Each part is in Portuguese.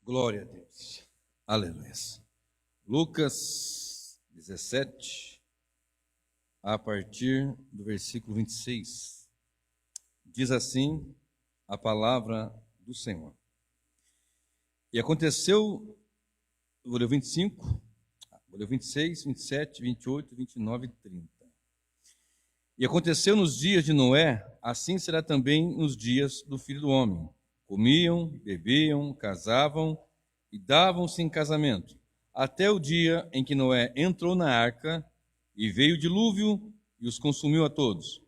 Glória a Deus. Aleluia. Lucas 17, a partir do versículo 26. Diz assim a palavra do Senhor. E aconteceu, vou ler o 25, vou ler o 26, 27, 28, 29 e 30. E aconteceu nos dias de Noé, assim será também nos dias do Filho do Homem. Comiam, bebiam, casavam e davam-se em casamento, até o dia em que Noé entrou na arca, e veio o dilúvio e os consumiu a todos.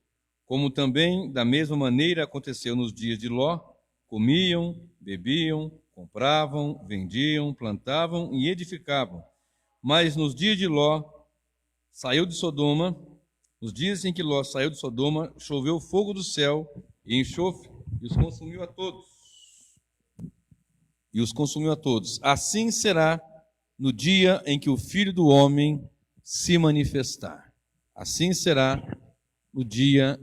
Como também, da mesma maneira, aconteceu nos dias de Ló: comiam, bebiam, compravam, vendiam, plantavam e edificavam. Mas nos dias de Ló, saiu de Sodoma, nos dias em que Ló saiu de Sodoma, choveu fogo do céu e enxofre, e os consumiu a todos. Assim será no dia em que o Filho do Homem se manifestar. Assim será no dia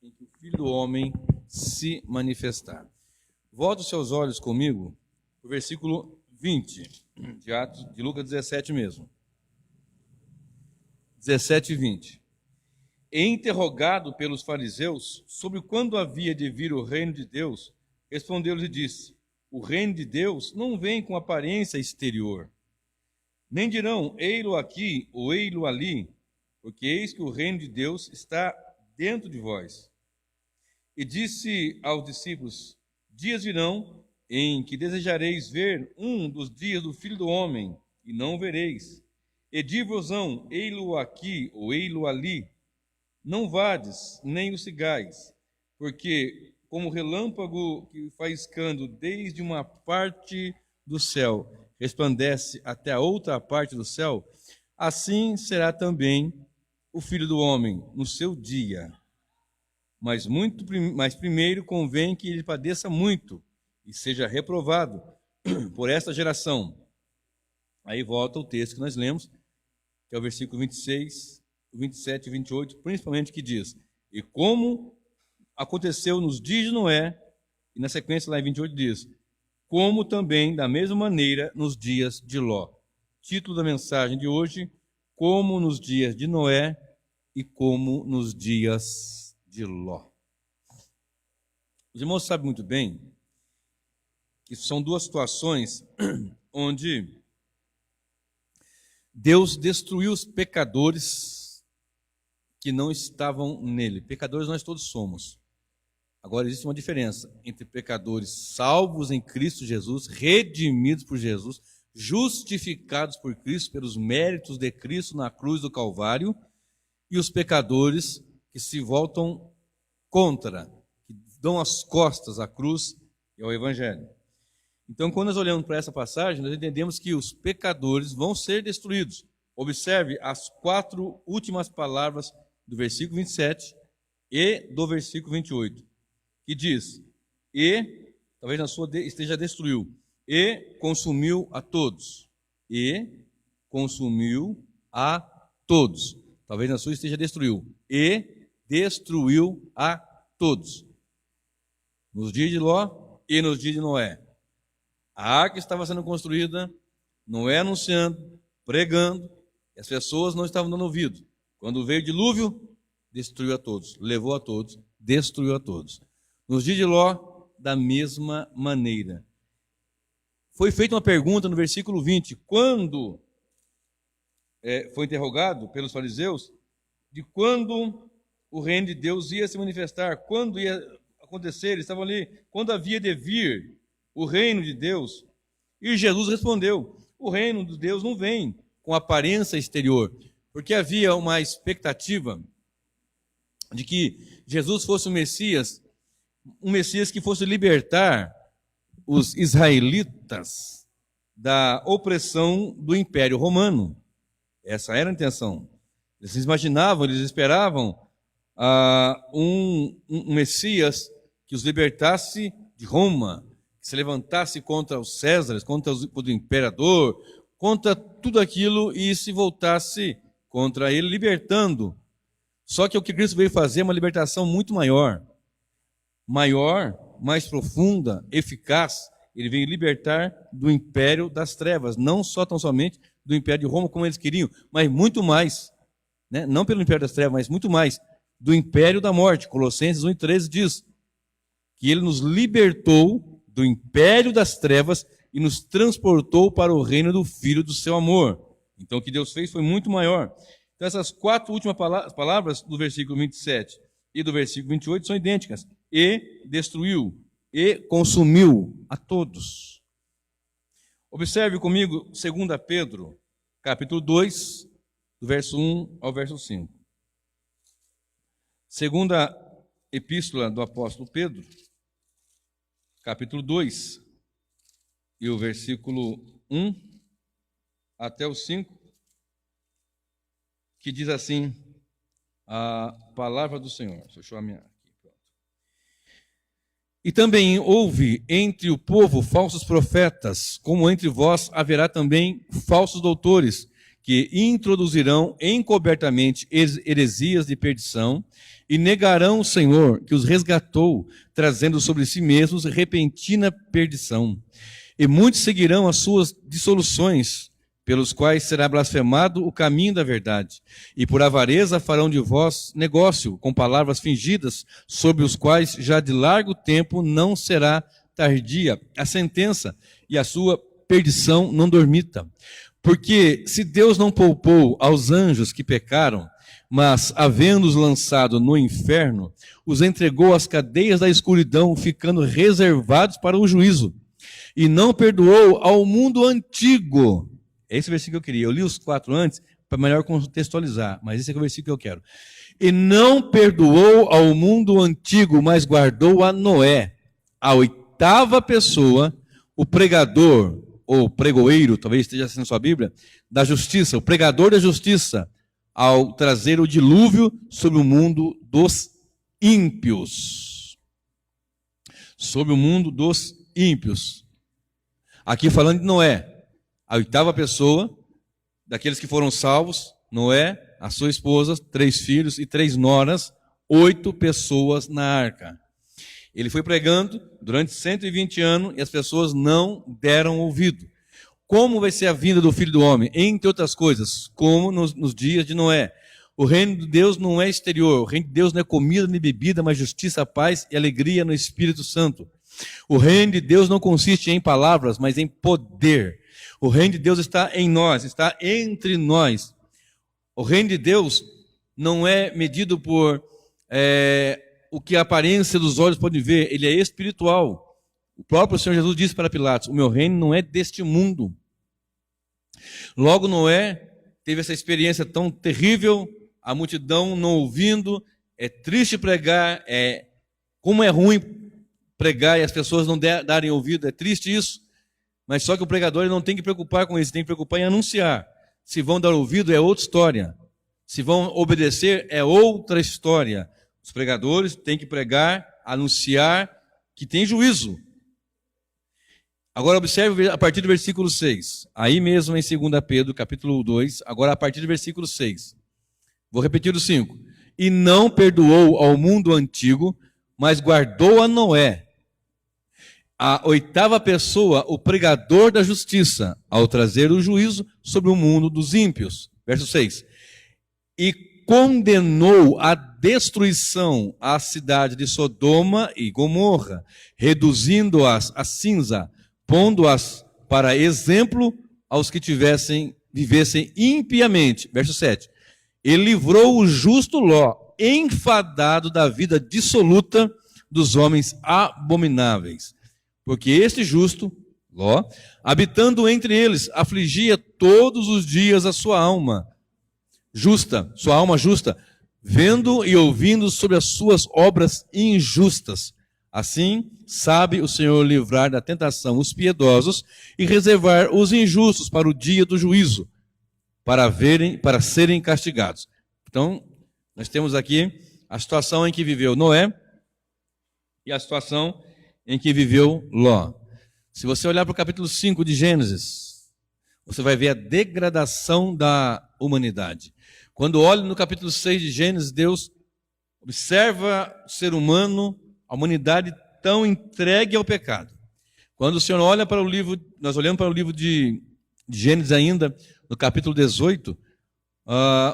em que o Filho do Homem se manifestar. Volte os seus olhos comigo para o versículo 20 de Lucas 17 mesmo. 17 e 20. E interrogado pelos fariseus sobre quando havia de vir o reino de Deus, respondeu-lhes e disse: o reino de Deus não vem com aparência exterior. Nem dirão, ei-lo aqui ou ei-lo ali, porque eis que o reino de Deus está dentro de vós. E disse aos discípulos: dias virão em que desejareis ver um dos dias do Filho do Homem, e não o vereis. E dir-vos-ão, ei-lo aqui ou ei-lo ali. Não vades, nem o sigais, porque como relâmpago que faiscando desde uma parte do céu resplandece até a outra parte do céu, assim será também o Filho do Homem no seu dia. Mas primeiro convém que ele padeça muito e seja reprovado por esta geração. Aí volta o texto que nós lemos, que é o versículo 26, 27 e 28, principalmente, que diz: e como aconteceu nos dias de Noé, e na sequência lá em 28 diz: como também, da mesma maneira, nos dias de Ló. Título da mensagem de hoje: como nos dias de Noé e como nos dias de Ló. Os irmãos sabem muito bem que são duas situações onde Deus destruiu os pecadores que não estavam nele. Pecadores nós todos somos. Agora existe uma diferença entre pecadores salvos em Cristo Jesus, redimidos por Jesus, justificados por Cristo pelos méritos de Cristo na cruz do Calvário, e os pecadores que se voltam contra, que dão as costas à cruz e ao Evangelho. Então, quando nós olhamos para essa passagem, nós entendemos que os pecadores vão ser destruídos. Observe as 4 últimas palavras do versículo 27 e do versículo 28. Que diz: e, talvez na sua esteja destruiu, e consumiu a todos. E consumiu a todos. Talvez na sua esteja destruiu, e destruiu a todos. Nos dias de Ló e nos dias de Noé. A arca estava sendo construída, Noé anunciando, pregando, e as pessoas não estavam dando ouvido. Quando veio o dilúvio, destruiu a todos, levou a todos, destruiu a todos. Nos dias de Ló, da mesma maneira. Foi feita uma pergunta no versículo 20, quando foi interrogado pelos fariseus, de quando o reino de Deus ia se manifestar, quando ia acontecer, eles estavam ali, quando havia de vir o reino de Deus. E Jesus respondeu: o reino de Deus não vem com aparência exterior, porque havia uma expectativa de que Jesus fosse um Messias que fosse libertar os israelitas da opressão do Império Romano. Essa era a intenção. Eles imaginavam, eles esperavam um Messias que os libertasse de Roma, que se levantasse contra os Césares, contra o imperador, contra tudo aquilo e se voltasse contra ele, libertando. Só que o que Cristo veio fazer é uma libertação muito maior, mais profunda, eficaz Ele veio libertar do império das trevas, não só tão somente do império de Roma, como eles queriam, mas muito mais, né? Não pelo império das trevas, mas muito mais, do império da morte. Colossenses 1,13 diz que ele nos libertou do império das trevas e nos transportou para o reino do Filho do seu amor. Então o que Deus fez foi muito maior. Então essas 4 últimas palavras do versículo 27 e do versículo 28 são idênticas. E destruiu, e consumiu a todos. Observe comigo 2 Pedro, capítulo 2, do verso 1 ao verso 5. Segunda epístola do apóstolo Pedro, capítulo 2, e o versículo 1 até o 5, que diz assim, a palavra do Senhor. Deixa eu achar aqui. Pronto. E também houve entre o povo falsos profetas, como entre vós haverá também falsos doutores, que introduzirão encobertamente heresias de perdição, e negarão o Senhor, que os resgatou, trazendo sobre si mesmos repentina perdição. E muitos seguirão as suas dissoluções, pelos quais será blasfemado o caminho da verdade. E por avareza farão de vós negócio, com palavras fingidas, sobre os quais já de largo tempo não será tardia a sentença, e a sua perdição não dormita. Porque se Deus não poupou aos anjos que pecaram, mas, havendo-os lançado no inferno, os entregou às cadeias da escuridão, ficando reservados para o juízo. E não perdoou ao mundo antigo. Esse versículo que eu queria. Eu li os 4 antes para melhor contextualizar, mas esse é o versículo que eu quero. E não perdoou ao mundo antigo, mas guardou a Noé, a 8ª pessoa, o pregador, ou pregoeiro, talvez esteja assim na sua Bíblia, da justiça, o pregador da justiça, ao trazer o dilúvio sobre o mundo dos ímpios. Sobre o mundo dos ímpios. Aqui falando de Noé, a 8ª pessoa, daqueles que foram salvos, Noé, a sua esposa, 3 filhos e 3 noras, 8 pessoas na arca. Ele foi pregando durante 120 anos e as pessoas não deram ouvido. Como vai ser a vinda do Filho do Homem? Entre outras coisas, como nos dias de Noé. O reino de Deus não é exterior, o reino de Deus não é comida nem bebida, mas justiça, paz e alegria no Espírito Santo. O reino de Deus não consiste em palavras, mas em poder. O reino de Deus está em nós, está entre nós. O reino de Deus não é medido por o que a aparência dos olhos pode ver, ele é espiritual. O próprio Senhor Jesus disse para Pilatos, o meu reino não é deste mundo. Logo Noé teve essa experiência tão terrível, a multidão não ouvindo, é triste pregar, como é ruim pregar e as pessoas não darem ouvido, é triste isso, mas só que o pregador ele não tem que preocupar com isso, tem que preocupar em anunciar. Se vão dar ouvido é outra história, se vão obedecer é outra história. Os pregadores têm que pregar, anunciar que tem juízo. Agora observe a partir do versículo 6. Aí mesmo em 2 Pedro, capítulo 2, agora a partir do versículo 6. Vou repetir o 5. E não perdoou ao mundo antigo, mas guardou a Noé, a 8ª pessoa, o pregador da justiça, ao trazer o juízo sobre o mundo dos ímpios. Verso 6. E condenou a destruição à cidade de Sodoma e Gomorra, reduzindo-as a cinza, pondo-as para exemplo aos que vivessem impiamente. Verso 7. E livrou o justo Ló, enfadado da vida dissoluta dos homens abomináveis. Porque este justo, Ló, habitando entre eles, afligia todos os dias a sua alma justa, vendo e ouvindo sobre as suas obras injustas. Assim, sabe o Senhor livrar da tentação os piedosos e reservar os injustos para o dia do juízo, para serem castigados. Então, nós temos aqui a situação em que viveu Noé e a situação em que viveu Ló. Se você olhar para o capítulo 5 de Gênesis, você vai ver a degradação da humanidade. Quando olha no capítulo 6 de Gênesis, Deus observa o ser humano, a humanidade tão entregue ao pecado. Quando o Senhor olha para o livro, nós olhamos para o livro de Gênesis ainda, no capítulo 18,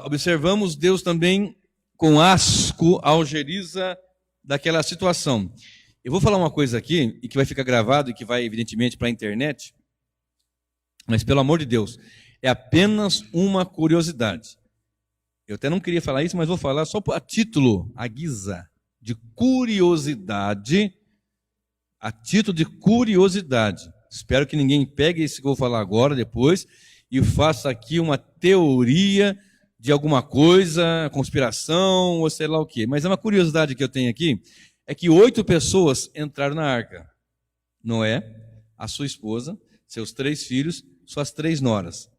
observamos Deus também com asco algeriza daquela situação. Eu vou falar uma coisa aqui, e que vai ficar gravado, e que vai evidentemente para a internet, mas pelo amor de Deus, é apenas uma curiosidade. Eu até não queria falar isso, mas vou falar só a título, a guisa de curiosidade, a título de curiosidade. Espero que ninguém pegue isso que eu vou falar agora, depois, e faça aqui uma teoria de alguma coisa, conspiração, ou sei lá o quê. Mas é uma curiosidade que eu tenho aqui, é que 8 pessoas entraram na arca. Noé, a sua esposa, seus 3 filhos, suas 3 noras.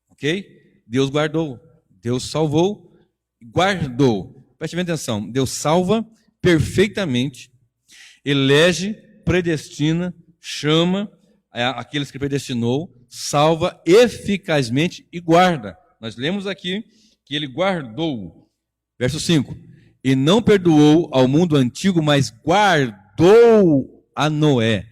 Ok? Deus guardou, Deus salvou, guardou. Preste bem atenção, Deus salva perfeitamente, elege, predestina, chama aqueles que predestinou, salva eficazmente e guarda. Nós lemos aqui que ele guardou. Verso 5. E não perdoou ao mundo antigo, mas guardou a Noé.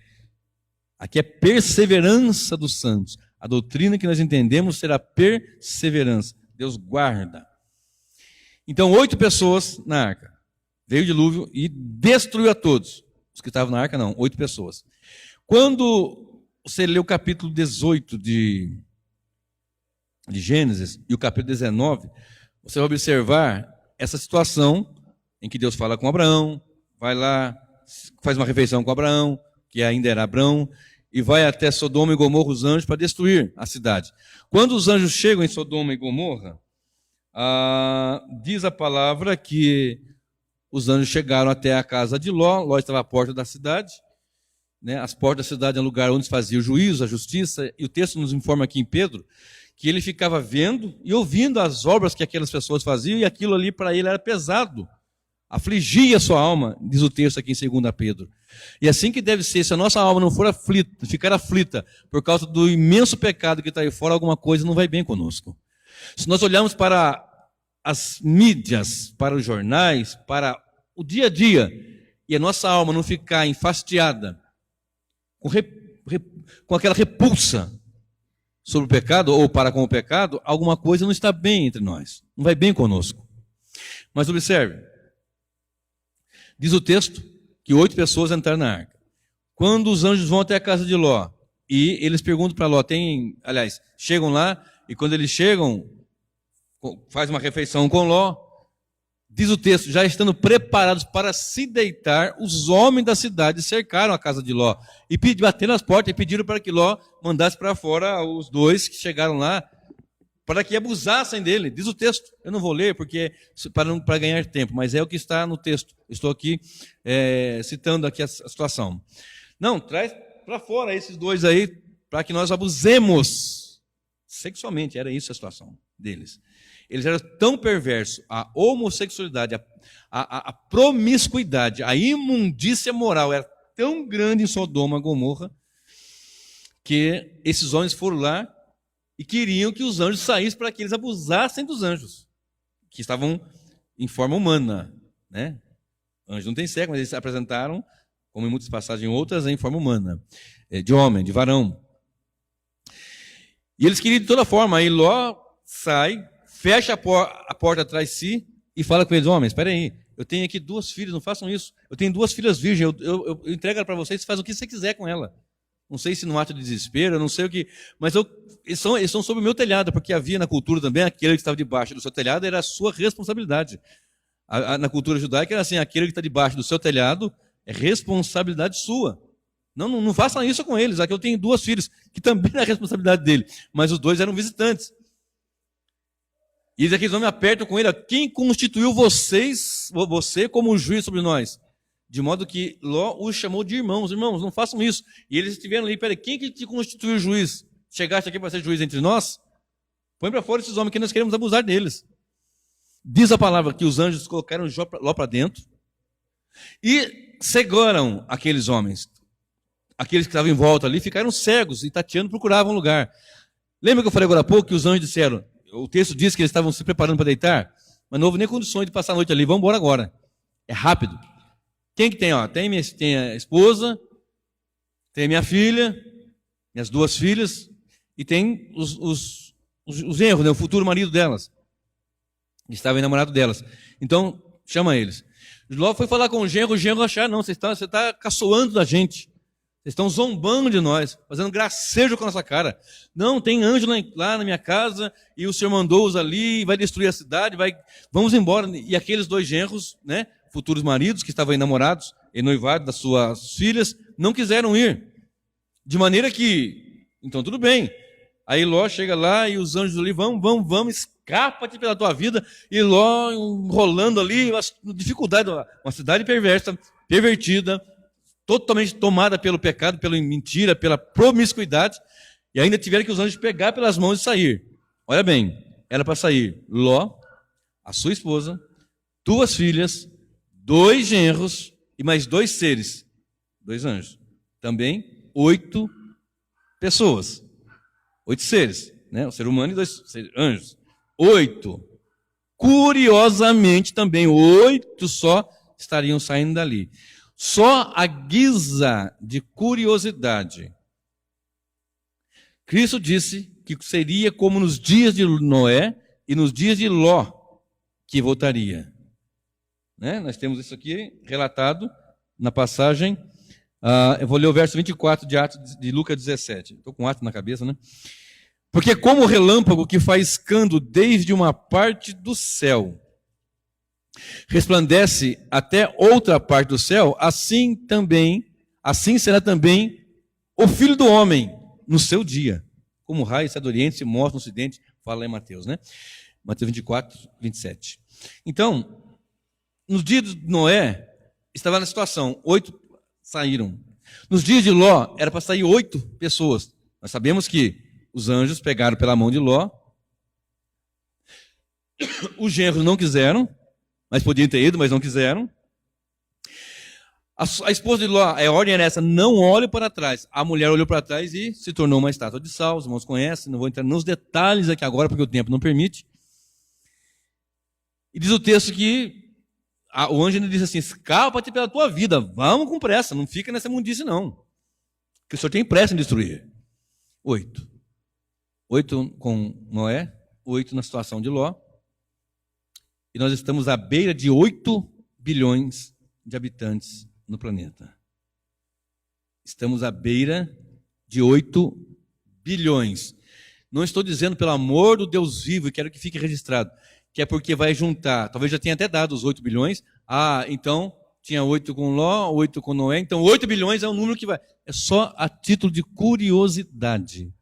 Aqui é perseverança dos santos. A doutrina que nós entendemos será perseverança. Deus guarda. Então, 8 pessoas na arca. Veio o dilúvio e destruiu a todos. Os que estavam na arca, não. 8 pessoas. Quando você lê o capítulo 18 de Gênesis e o capítulo 19, você vai observar essa situação em que Deus fala com Abraão, vai lá, faz uma refeição com Abraão, que ainda era Abrão, e vai até Sodoma e Gomorra os anjos para destruir a cidade. Quando os anjos chegam em Sodoma e Gomorra, diz a palavra que os anjos chegaram até a casa de Ló. Ló estava à porta da cidade, né? As portas da cidade é um lugar onde se fazia o juízo, a justiça, e o texto nos informa aqui em Pedro que ele ficava vendo e ouvindo as obras que aquelas pessoas faziam, e aquilo ali para ele era pesado, afligia a sua alma, diz o texto aqui em 2 Pedro. E assim que deve ser, se a nossa alma não for aflita, ficar aflita por causa do imenso pecado que está aí fora, alguma coisa não vai bem conosco. Se nós olharmos para as mídias, para os jornais, para o dia a dia, e a nossa alma não ficar enfastiada, com aquela repulsa sobre o pecado, ou para com o pecado, alguma coisa não está bem entre nós, não vai bem conosco. Mas observe, diz o texto que 8 pessoas entraram na arca. Quando os anjos vão até a casa de Ló, e eles perguntam para Ló, chegam lá, e quando eles chegam, faz uma refeição com Ló, diz o texto, já estando preparados para se deitar, os homens da cidade cercaram a casa de Ló, e bateram nas portas e pediram para que Ló mandasse para fora os 2 que chegaram lá, para que abusassem dele. Diz o texto, eu não vou ler porque para ganhar tempo, mas é o que está no texto. Estou aqui citando aqui a situação. Não, traz para fora esses 2 aí, para que nós abusemos sexualmente. Era isso a situação deles. Eles eram tão perversos, a homossexualidade, a promiscuidade, a imundícia moral era tão grande em Sodoma e Gomorra, que esses homens foram lá e queriam que os anjos saíssem para que eles abusassem dos anjos, que estavam em forma humana, né? Anjos não tem sexo, mas eles se apresentaram, como em muitas passagens outras, em forma humana, de homem, de varão. E eles queriam de toda forma. Aí Ló sai, fecha a porta atrás de si e fala com eles: homens, espera aí, eu tenho aqui 2 filhas, não façam isso. Eu tenho 2 filhas virgens, eu entrego ela para vocês, você faz o que você quiser com ela. Não sei se no ato de desespero, eu não sei o que, mas eles são sobre o meu telhado, porque havia na cultura também, aquele que estava debaixo do seu telhado era a sua responsabilidade. Na cultura judaica era assim, aquele que está debaixo do seu telhado é responsabilidade sua. Não façam isso com eles. Aqui eu tenho 2 filhas, que também é responsabilidade dele, mas os 2 eram visitantes. E aqueles homens apertam com ele: quem constituiu você como juiz sobre nós? De modo que Ló os chamou de irmãos. Irmãos, não façam isso. E eles estiveram ali: peraí, quem que te constituiu juiz? Chegaste aqui para ser juiz entre nós? Põe para fora esses homens que nós queremos abusar deles. Diz a palavra que os anjos colocaram Ló para dentro e cegaram aqueles homens. Aqueles que estavam em volta ali ficaram cegos e tateando, procuravam um lugar. Lembra que eu falei agora há pouco que os anjos disseram, o texto diz que eles estavam se preparando para deitar, mas não houve nem condições de passar a noite ali. Vamos embora agora. É rápido. Quem que tem? Tem a esposa, Tem minha filha, minhas 2 filhas, e tem os genros, né? O futuro marido delas, que estava enamorado delas. Então, chama eles. Ló foi falar com o genro achar, não, você está caçoando da gente. Vocês estão zombando de nós, fazendo gracejo com a nossa cara. Não, tem anjo lá na minha casa, e o Senhor mandou-os ali, vai destruir a cidade, vamos embora. E aqueles 2 genros, né, futuros maridos, que estavam enamorados e noivados das suas filhas, não quiseram ir. De maneira que, então tudo bem. Aí Ló chega lá e os anjos ali, vamos, escapa-te pela tua vida. E Ló enrolando ali, dificuldade, uma cidade perversa, pervertida, totalmente tomada pelo pecado, pela mentira, pela promiscuidade, e ainda tiveram que os anjos pegar pelas mãos e sair. Olha bem, era para sair Ló, a sua esposa, 2 filhas, 2 genros e mais 2 seres, 2 anjos. Também 8 pessoas, 8 seres, né? Um ser humano e 2 anjos. 8. Curiosamente também, 8 só estariam saindo dali. Só a guisa de curiosidade. Cristo disse que seria como nos dias de Noé e nos dias de Ló que voltaria. Né? Nós temos isso aqui relatado na passagem. Eu vou ler o verso 24 de Lucas 17. Estou com Atos na cabeça, né? Porque como o relâmpago que faz escândalo desde uma parte do céu resplandece até outra parte do céu, assim será também o Filho do Homem no seu dia. Como o raio sai do Oriente, se mostra no Ocidente, fala lá em Mateus, né? Mateus 24, 27. Então, nos dias de Noé, estava na situação, 8 saíram. Nos dias de Ló, era para sair 8 pessoas. Nós sabemos que os anjos pegaram pela mão de Ló, os genros não quiseram, mas podiam ter ido, mas não quiseram. A esposa de Ló, a ordem era essa, não olhe para trás. A mulher olhou para trás e se tornou uma estátua de sal. Os irmãos conhecem, não vou entrar nos detalhes aqui agora, porque o tempo não permite. E diz o texto que o anjo disse assim, escapa-te pela tua vida, vamos com pressa, não fica nessa mundice não. Porque o Senhor tem pressa em destruir. 8. 8 com Noé, 8 na situação de Ló. E nós estamos à beira de 8 bilhões de habitantes no planeta. Estamos à beira de 8 bilhões. Não estou dizendo, pelo amor do Deus vivo, e quero que fique registrado, que é porque vai juntar, talvez já tenha até dado os 8 bilhões, então tinha 8 com Ló, 8 com Noé, então 8 bilhões é o número que vai. É só a título de curiosidade.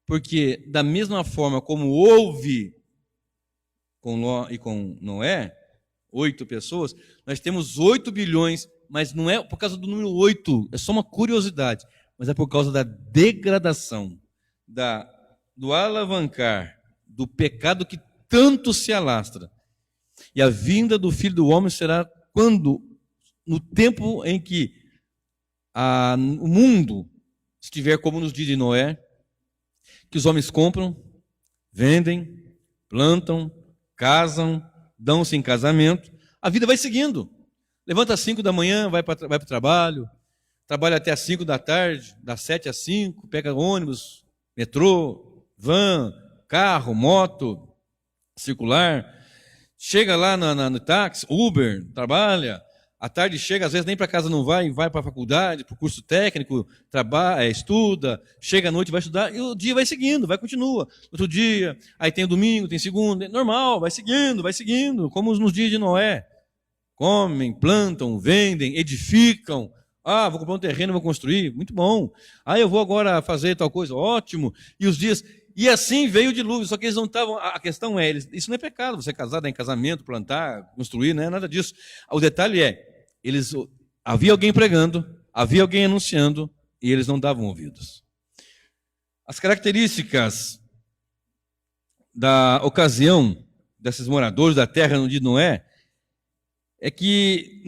Porque da mesma forma como houve com Ló e com Noé, 8 pessoas, nós temos 8 bilhões, mas não é por causa do número 8, é só uma curiosidade, mas é por causa da degradação, do alavancar, do pecado que tanto se alastra. E a vinda do Filho do Homem será quando, no tempo em que o mundo estiver como nos dias de Noé, que os homens compram, vendem, plantam, casam, dão-se em casamento, a vida vai seguindo. Levanta às 5 da manhã, vai para o trabalho, trabalha até às 5 da tarde, das 7 às 5, pega ônibus, metrô, van, carro, moto, circular, chega lá no táxi, Uber, trabalha, à tarde chega, às vezes nem para casa não vai para a faculdade, para o curso técnico, trabalha, estuda, chega à noite, vai estudar, e o dia vai seguindo, continua. Outro dia, aí tem o domingo, tem segunda, normal, vai seguindo, como nos dias de Noé. Comem, plantam, vendem, edificam. Vou comprar um terreno, vou construir, muito bom. Eu vou agora fazer tal coisa, ótimo. E os dias... E assim veio o dilúvio, só que eles não estavam... A questão é, isso não é pecado, você casar, dar em casamento, plantar, construir, não é nada disso. O detalhe é, havia alguém pregando, havia alguém anunciando, e eles não davam ouvidos. As características da ocasião desses moradores da terra no dia de Noé é que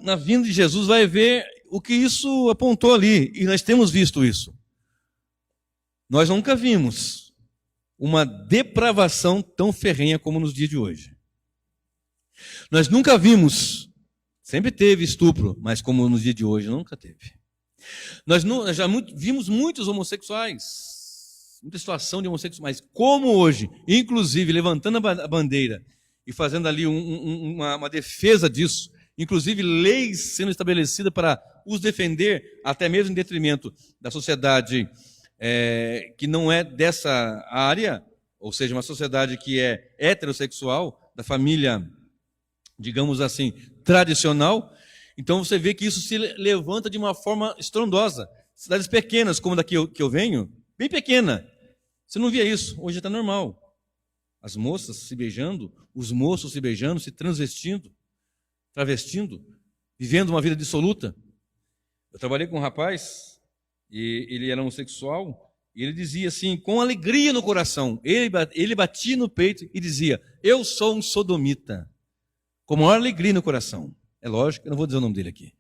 na vinda de Jesus vai ver o que isso apontou ali, e nós temos visto isso. Nós nunca vimos uma depravação tão ferrenha como nos dias de hoje. Nós nunca vimos, sempre teve estupro, mas como nos dias de hoje nunca teve. Nós já vimos muitos homossexuais, muita situação de homossexuais, como hoje, inclusive levantando a bandeira e fazendo ali uma defesa disso, inclusive leis sendo estabelecidas para os defender, até mesmo em detrimento da sociedade que não é dessa área, ou seja, uma sociedade que é heterossexual, da família, digamos assim, tradicional. Então você vê que isso se levanta de uma forma estrondosa. Cidades pequenas, como daqui que eu venho, bem pequena, você não via isso, hoje está normal. As moças se beijando, os moços se beijando, se transvestindo, travestindo, vivendo uma vida dissoluta. Eu trabalhei com um rapaz, e ele era homossexual, e ele dizia assim, com alegria no coração, ele batia no peito e dizia, eu sou um sodomita, com maior alegria no coração. É lógico, eu não vou dizer o nome dele aqui.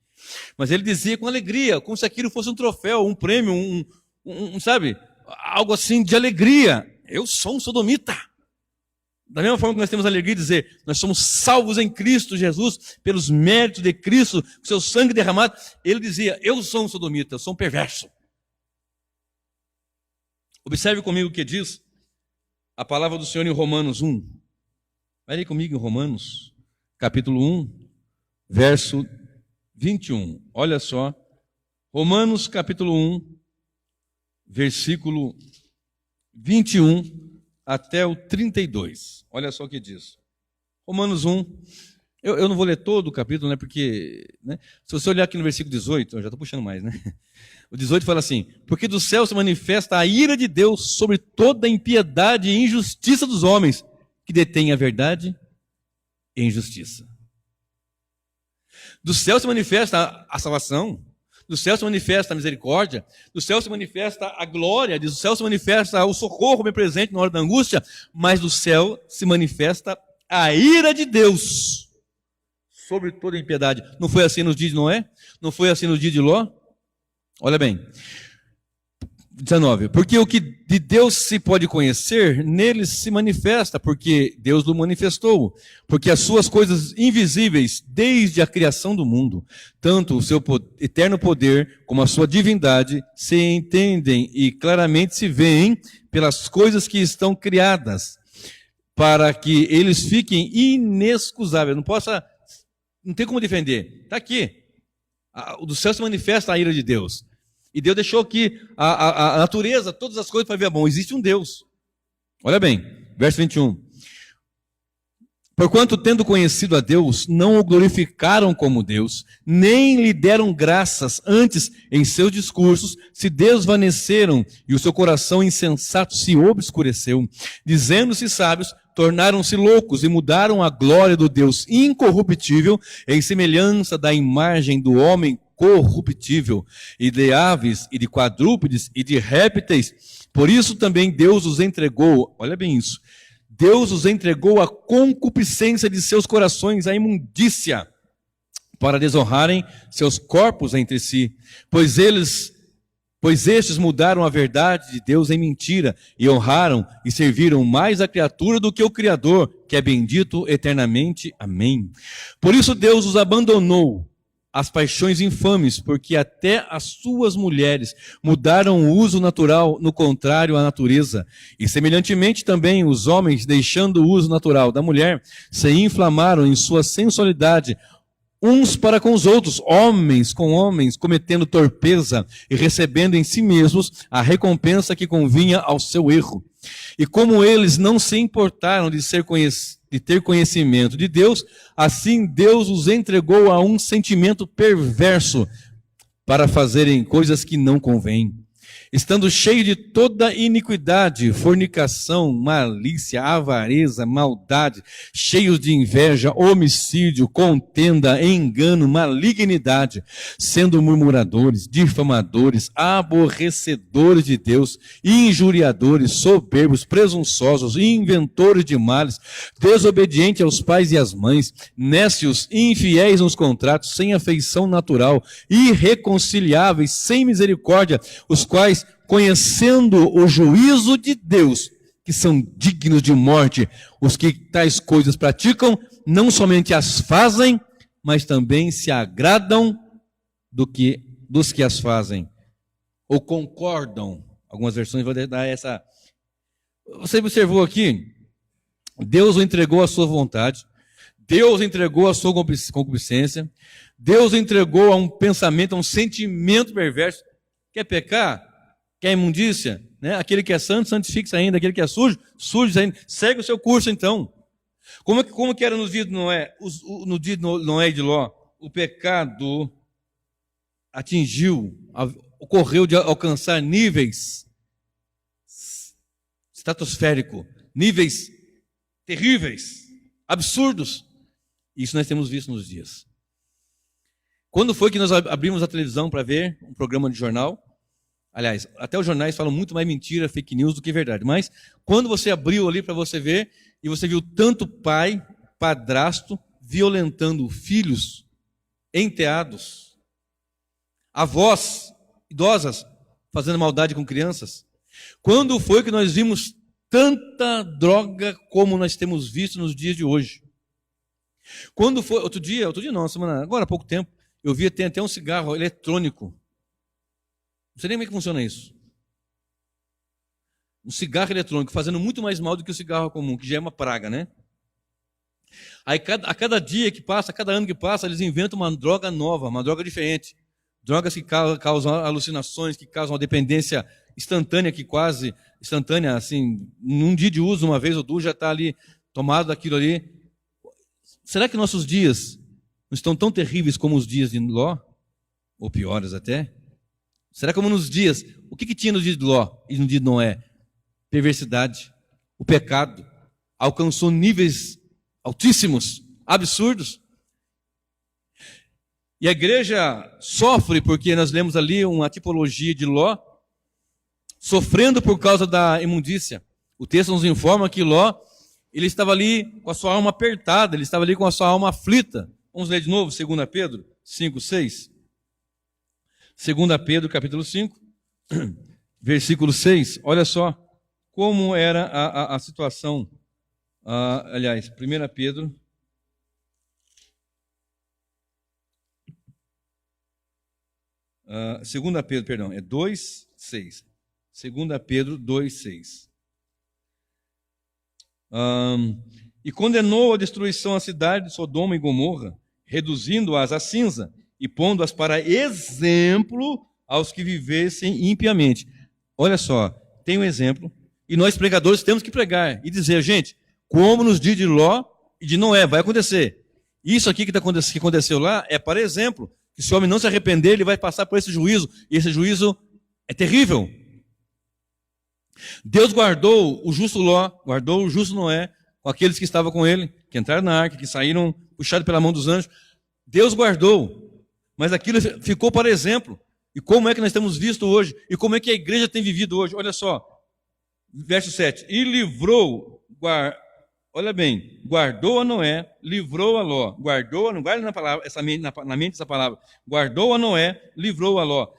Mas ele dizia com alegria, como se aquilo fosse um troféu, um prêmio, sabe, algo assim de alegria. Eu sou um sodomita. Da mesma forma que nós temos a alegria de dizer, nós somos salvos em Cristo Jesus, pelos méritos de Cristo, com seu sangue derramado. Ele dizia, eu sou um sodomita, eu sou um perverso. Observe comigo o que diz a palavra do Senhor em Romanos 1. Vai ler comigo em Romanos, capítulo 1, verso 21. Olha só, Romanos capítulo 1, versículo 21 até o 32. Olha só o que diz. Romanos 1, eu não vou ler todo o capítulo, porque, se você olhar aqui no versículo 18, eu já estou puxando mais, O 18 fala assim, porque do céu se manifesta a ira de Deus sobre toda a impiedade e injustiça dos homens, que detêm a verdade e injustiça. Do céu se manifesta a salvação, do céu se manifesta a misericórdia, do céu se manifesta a glória, do céu se manifesta o socorro bem presente na hora da angústia, mas do céu se manifesta a ira de Deus sobre toda a impiedade. Não foi assim nos dias de Noé? Não foi assim no dia de Ló? Olha bem, 19, porque o que de Deus se pode conhecer, nele se manifesta, porque Deus o manifestou, porque as suas coisas invisíveis, desde a criação do mundo, tanto o seu eterno poder, como a sua divindade, se entendem e claramente se veem pelas coisas que estão criadas, para que eles fiquem inexcusáveis, não tem como defender, está aqui, do céu se manifesta a ira de Deus. E Deus deixou que a natureza, todas as coisas para ver bom. Existe um Deus. Olha bem, verso 21. Porquanto, tendo conhecido a Deus, não o glorificaram como Deus, nem lhe deram graças, antes, em seus discursos, se desvaneceram, e o seu coração insensato se obscureceu. Dizendo-se sábios, tornaram-se loucos e mudaram a glória do Deus incorruptível em semelhança da imagem do homem corruptível, e de aves, e de quadrúpedes, e de répteis. Por isso também Deus os entregou, olha bem isso, Deus os entregou à concupiscência de seus corações, à imundícia, para desonrarem seus corpos entre si, pois estes mudaram a verdade de Deus em mentira, e honraram e serviram mais a criatura do que o Criador, que é bendito eternamente. Amém. Por isso Deus os abandonou as paixões infames, porque até as suas mulheres mudaram o uso natural no contrário à natureza. E semelhantemente também os homens, deixando o uso natural da mulher, se inflamaram em sua sensualidade, uns para com os outros, homens com homens, cometendo torpeza e recebendo em si mesmos a recompensa que convinha ao seu erro. E como eles não se importaram de ter conhecimento de Deus, assim Deus os entregou a um sentimento perverso para fazerem coisas que não convêm. Estando cheio de toda iniquidade, fornicação, malícia, avareza, maldade, cheios de inveja, homicídio, contenda, engano, malignidade, sendo murmuradores, difamadores, aborrecedores de Deus, injuriadores, soberbos, presunçosos, inventores de males, desobedientes aos pais e às mães, nécios, infiéis nos contratos, sem afeição natural, irreconciliáveis, sem misericórdia, os quais, conhecendo o juízo de Deus, que são dignos de morte, os que tais coisas praticam, não somente as fazem, mas também se agradam do que dos que as fazem, ou concordam. Algumas versões vão dar essa. Você observou aqui? Deus o entregou à sua vontade, Deus entregou à sua concupiscência, Deus entregou a um pensamento, a um sentimento perverso. Quer pecar? Quer imundícia? Né? Aquele que é santo, santifique-se ainda. Aquele que é sujo, suje-se ainda. Segue o seu curso, então. Como que era nos dias de Noé? No dia de Noé e de Ló, o pecado ocorreu de alcançar níveis estratosféricos, níveis terríveis, absurdos. Isso nós temos visto nos dias. Quando foi que nós abrimos a televisão para ver um programa de jornal? Aliás, até os jornais falam muito mais mentira, fake news do que verdade. Mas quando você abriu ali para você ver, e você viu tanto pai, padrasto, violentando filhos, enteados, avós, idosas, fazendo maldade com crianças. Quando foi que nós vimos tanta droga como nós temos visto nos dias de hoje? Quando foi, outro dia não, agora há pouco tempo, eu vi, tem até um cigarro eletrônico. Não sei nem como é que funciona isso. Um cigarro eletrônico fazendo muito mais mal do que o cigarro comum, que já é uma praga, né? Aí a cada dia que passa, a cada ano que passa, eles inventam uma droga nova, uma droga diferente. Drogas que causam alucinações, que causam uma dependência instantânea, que quase instantânea, assim, num dia de uso, uma vez ou duas, já está ali tomado daquilo ali. Será que nossos dias não estão tão terríveis como os dias de Ló? Ou piores até? Será como nos dias? O que tinha no dia de Ló e no dia de Noé? Perversidade. O pecado alcançou níveis altíssimos, absurdos. E a igreja sofre porque nós lemos ali uma tipologia de Ló, sofrendo por causa da imundícia. O texto nos informa que Ló, ele estava ali com a sua alma apertada, ele estava ali com a sua alma aflita. Vamos ler de novo, 2 Pedro 5, 6. 2 Pedro, capítulo 5, versículo 6. Olha só como era a situação. Aliás, 1 Pedro. 2 Pedro, perdão, é 2, 6. 2 Pedro 2, 6. E condenou a destruição a cidade de Sodoma e Gomorra, reduzindo-as a cinza e pondo-as para exemplo aos que vivessem impiamente. Olha só, tem um exemplo, e nós pregadores temos que pregar e dizer, gente, como nos dias de Ló e de Noé, vai acontecer. Isso aqui que aconteceu lá é para exemplo, que se o homem não se arrepender, ele vai passar por esse juízo, e esse juízo é terrível. Deus guardou o justo Ló, guardou o justo Noé, com aqueles que estavam com ele, que entraram na arca, que saíram puxados pela mão dos anjos. Deus guardou, mas aquilo ficou para exemplo. E como é que nós temos visto hoje? E como é que a igreja tem vivido hoje? Olha só, verso 7. E livrou, olha bem, guardou a Noé, livrou a Ló. Guardou, não guarda na palavra, na mente essa palavra. Guardou a Noé, livrou a Ló.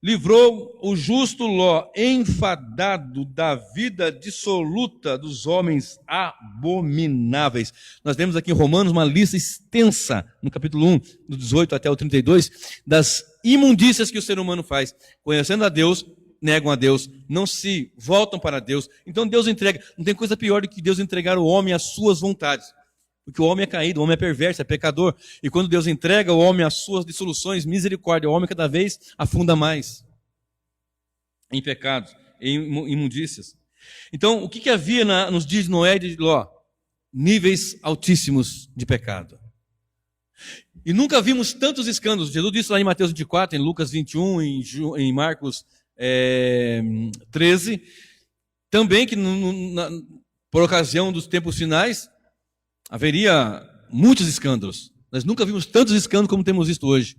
Livrou o justo Ló, enfadado da vida dissoluta dos homens abomináveis. Nós temos aqui em Romanos uma lista extensa, no capítulo 1, do 18 até o 32, das imundícias que o ser humano faz. Conhecendo a Deus, negam a Deus, não se voltam para Deus. Então Deus entrega. Não tem coisa pior do que Deus entregar o homem às suas vontades. Porque o homem é caído, o homem é perverso, é pecador. E quando Deus entrega o homem às suas dissoluções, misericórdia, o homem cada vez afunda mais em pecados, em imundícias. Então, o que havia nos dias de Noé e de Ló? Níveis altíssimos de pecado. E nunca vimos tantos escândalos. Jesus disse lá em Mateus 24, em Lucas 21, em Marcos 13, também que por ocasião dos tempos finais, haveria muitos escândalos. Nós nunca vimos tantos escândalos como temos visto hoje.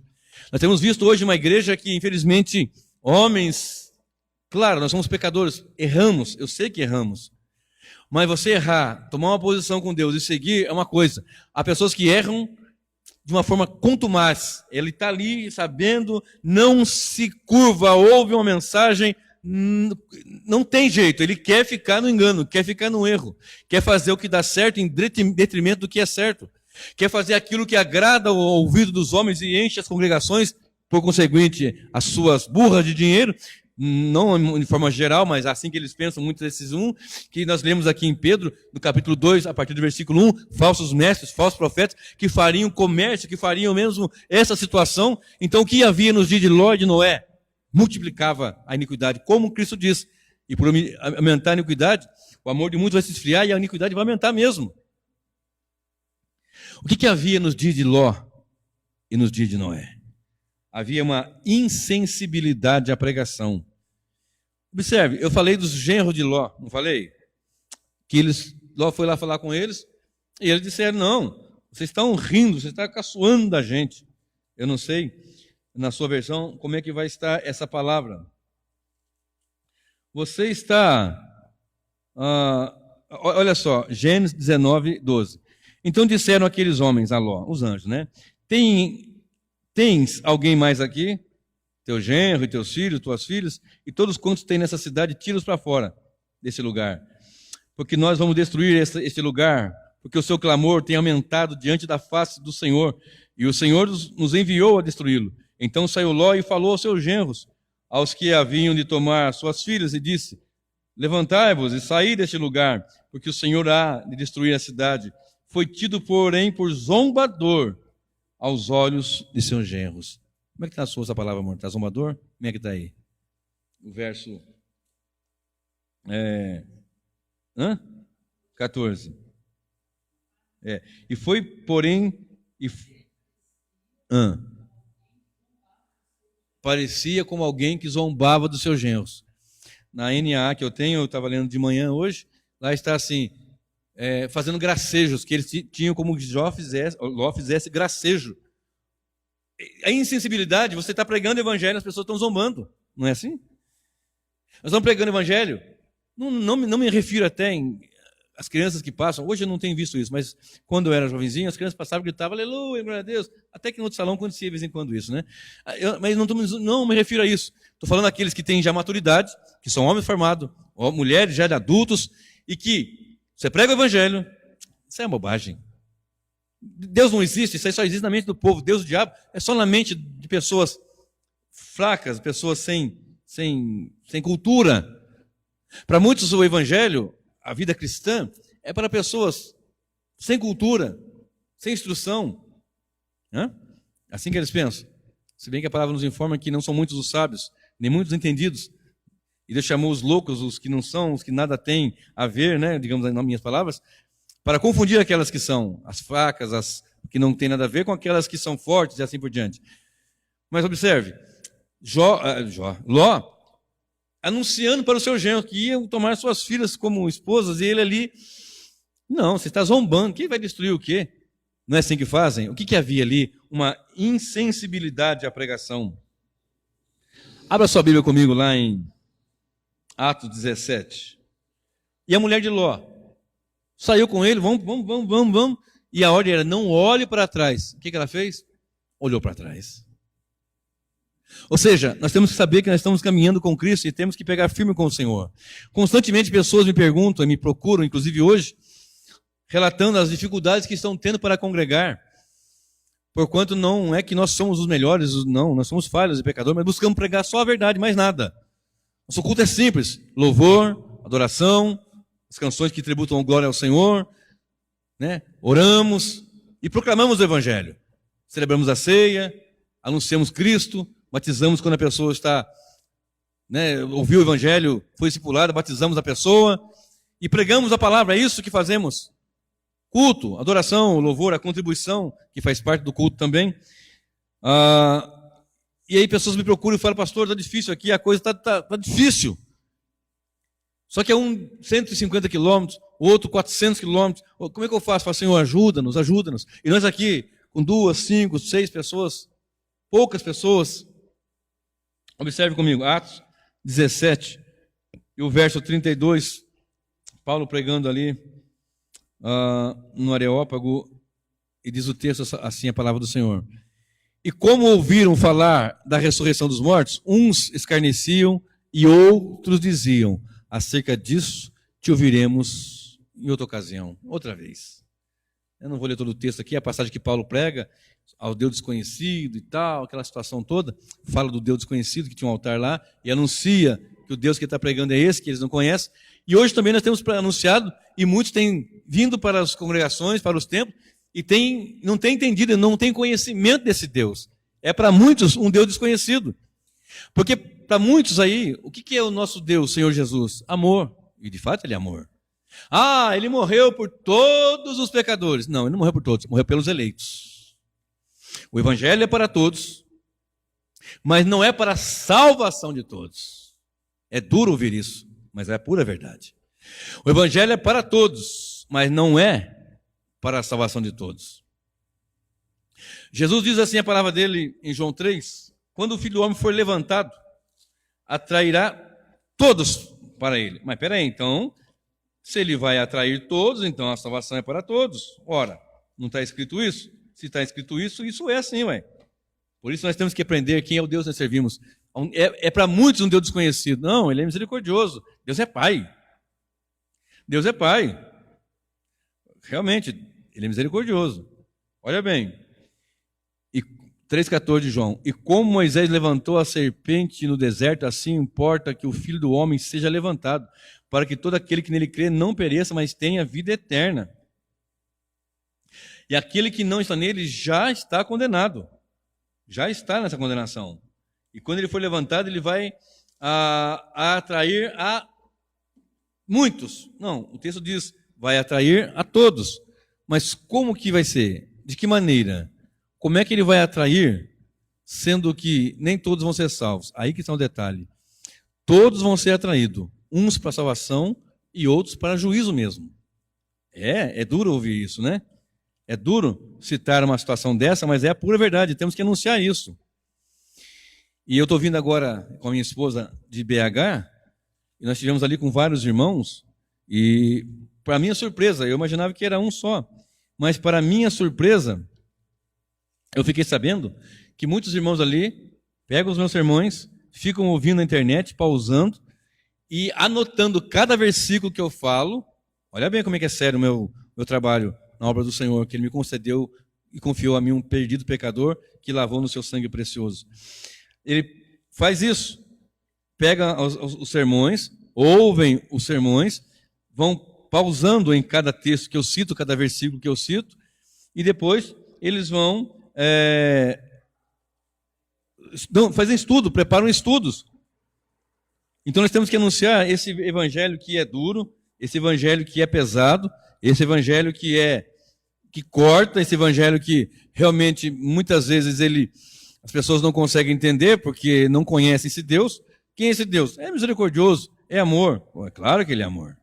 Nós temos visto hoje uma igreja que, infelizmente, homens... Claro, nós somos pecadores, erramos, eu sei que erramos. Mas você errar, tomar uma posição com Deus e seguir é uma coisa. Há pessoas que erram de uma forma contumaz. Ele está ali sabendo, não se curva, ouve uma mensagem... Não tem jeito, ele quer ficar no engano, quer ficar no erro, quer fazer o que dá certo em detrimento do que é certo, quer fazer aquilo que agrada ao ouvido dos homens e enche as congregações por conseguinte, as suas burras de dinheiro, não de forma geral, mas assim que eles pensam, muitos desses que nós lemos aqui em Pedro, no capítulo 2, a partir do versículo 1, falsos mestres, falsos profetas, que fariam comércio, que fariam mesmo essa situação. Então, o que havia nos dias de Ló e de Noé? Multiplicava a iniquidade, como Cristo diz. E por aumentar a iniquidade, o amor de muitos vai se esfriar e a iniquidade vai aumentar mesmo. O que havia nos dias de Ló e nos dias de Noé? Havia uma insensibilidade à pregação. Observe, eu falei dos genros de Ló, não falei? Que Ló foi lá falar com eles, e eles disseram, não, vocês estão rindo, vocês estão caçoando da gente. Eu não sei, na sua versão, como é que vai estar essa palavra. Você está, olha só, Gênesis 19, 12. Então disseram aqueles homens a Ló, os anjos, né? Tens alguém mais aqui? Teu genro e teus filhos, tuas filhas, e todos quantos tem nessa cidade, tira-os para fora desse lugar. Porque nós vamos destruir este lugar, porque o seu clamor tem aumentado diante da face do Senhor, e o Senhor nos enviou a destruí-lo. Então saiu Ló e falou aos seus genros, aos que haviam de tomar suas filhas, e disse, levantai-vos e saí deste lugar, porque o Senhor há de destruir a cidade. Foi tido, porém, por zombador aos olhos de seus genros. Como é que está a sua essa palavra, amor? Está zombador? Como é que está aí? O verso 14. E foi, porém, parecia como alguém que zombava dos seus genros. Na NAA que eu tenho, eu estava lendo de manhã hoje, lá está assim, fazendo gracejos, que eles tinham como Ló fizesse gracejo. A insensibilidade, você está pregando o evangelho, as pessoas estão zombando, não é assim? Nós estamos pregando o evangelho, não me refiro até as crianças que passam, hoje eu não tenho visto isso, mas quando eu era jovenzinho, as crianças passavam e gritavam, aleluia, glória a Deus, até que no outro salão acontecia de vez em quando isso, né? Mas não me refiro a isso, estou falando daqueles que têm já maturidade, que são homens formados, mulheres já de adultos, e que você prega o evangelho, isso é bobagem. Deus não existe, isso aí só existe na mente do povo. Deus, o diabo, é só na mente de pessoas fracas, pessoas sem cultura. Para muitos o evangelho, a vida cristã, é para pessoas sem cultura, sem instrução. Assim que eles pensam. Se bem que a palavra nos informa que não são muitos os sábios, nem muitos os entendidos. E Deus chamou os loucos, os que não são, os que nada têm a ver, né, digamos nas minhas palavras, para confundir aquelas que são as fracas, as que não têm nada a ver, com aquelas que são fortes e assim por diante. Mas observe, Ló, anunciando para o seu genro que iam tomar suas filhas como esposas, e ele ali, não, você está zombando, quem vai destruir o quê? Não é assim que fazem? O que havia ali? Uma insensibilidade à pregação. Abra sua Bíblia comigo lá em Atos 17. E a mulher de Ló saiu com ele, vamos. E a ordem era, não olhe para trás. O que ela fez? Olhou para trás. Ou seja, nós temos que saber que nós estamos caminhando com Cristo e temos que pegar firme com o Senhor. Constantemente pessoas me perguntam e me procuram, inclusive hoje, relatando as dificuldades que estão tendo para congregar. Porquanto não é que nós somos os melhores, não, nós somos falhos e pecadores, mas buscamos pregar só a verdade, mais nada. Nosso culto é simples, louvor, adoração, as canções que tributam glória ao Senhor, né? Oramos e proclamamos o Evangelho. Celebramos a ceia, anunciamos Cristo, batizamos quando a pessoa está, né, ouviu o Evangelho, foi discipulada, batizamos a pessoa e pregamos a palavra. É isso que fazemos. Culto, adoração, louvor, a contribuição, que faz parte do culto também. E aí pessoas me procuram e falam, pastor, está difícil aqui, a coisa está difícil. Só que é 150 quilômetros, o outro 400 quilômetros. Como é que eu faço? Eu falo, Senhor, ajuda-nos. E nós aqui, com 2, 5, 6 pessoas, poucas pessoas. Observe comigo, Atos 17, e o verso 32, Paulo pregando ali no Areópago, e diz o texto assim, a palavra do Senhor. E como ouviram falar da ressurreição dos mortos, uns escarneciam e outros diziam, acerca disso te ouviremos em outra ocasião, outra vez. Eu não vou ler todo o texto aqui, a passagem que Paulo prega ao Deus desconhecido e tal, aquela situação toda, fala do Deus desconhecido que tinha um altar lá e anuncia que o Deus que ele está pregando é esse, que eles não conhecem. E hoje também nós temos anunciado, e muitos têm vindo para as congregações, para os templos, e não têm entendido, não têm conhecimento desse Deus. É para muitos um Deus desconhecido. Porque para muitos aí, o que é o nosso Deus, Senhor Jesus? Amor. E de fato ele é amor. Ah, ele morreu por todos os pecadores. Não, ele não morreu por todos, morreu pelos eleitos. O evangelho é para todos, mas não é para a salvação de todos. É duro ouvir isso, mas é a pura verdade. O evangelho é para todos, mas não é para a salvação de todos. Jesus diz assim a palavra dele em João 3, quando o Filho do Homem for levantado, atrairá todos para ele. Mas peraí, então, se ele vai atrair todos, então a salvação é para todos. Ora, não está escrito isso? Se está escrito isso, isso é assim, ué. Por isso nós temos que aprender quem é o Deus que nós servimos. É para muitos um Deus desconhecido. Não, ele é misericordioso. Deus é Pai. Deus é Pai. Realmente, ele é misericordioso. Olha bem. E 3,14 de João. E como Moisés levantou a serpente no deserto, assim importa que o Filho do Homem seja levantado, para que todo aquele que nele crê não pereça, mas tenha vida eterna. E aquele que não está nele já está condenado. Já está nessa condenação. E quando ele for levantado, ele vai atrair a muitos. Não, o texto diz, vai atrair a todos. Mas como que vai ser? De que maneira? Como é que ele vai atrair, sendo que nem todos vão ser salvos? Aí que está o detalhe. Todos vão ser atraídos, uns para salvação e outros para juízo mesmo. É duro ouvir isso, né? É duro citar uma situação dessa, mas é a pura verdade, temos que anunciar isso. E eu estou vindo agora com a minha esposa de BH, e nós estivemos ali com vários irmãos, e para minha surpresa, eu imaginava que era um só, mas para minha surpresa, eu fiquei sabendo que muitos irmãos ali pegam os meus sermões, ficam ouvindo na internet, pausando e anotando cada versículo que eu falo. Olha bem como é que é sério o meu trabalho na obra do Senhor, que Ele me concedeu e confiou a mim, um perdido pecador, que lavou no seu sangue precioso. Ele faz isso, pega os sermões, ouvem os sermões, vão pausando em cada texto que eu cito, cada versículo que eu cito, e depois eles vão fazem estudo, preparam estudos. Então nós temos que anunciar esse evangelho que é duro, esse evangelho que é pesado, esse evangelho que corta, esse evangelho que realmente muitas vezes as pessoas não conseguem entender porque não conhecem esse Deus. Quem é esse Deus? É misericordioso, é amor. Pô, é claro que ele é amor.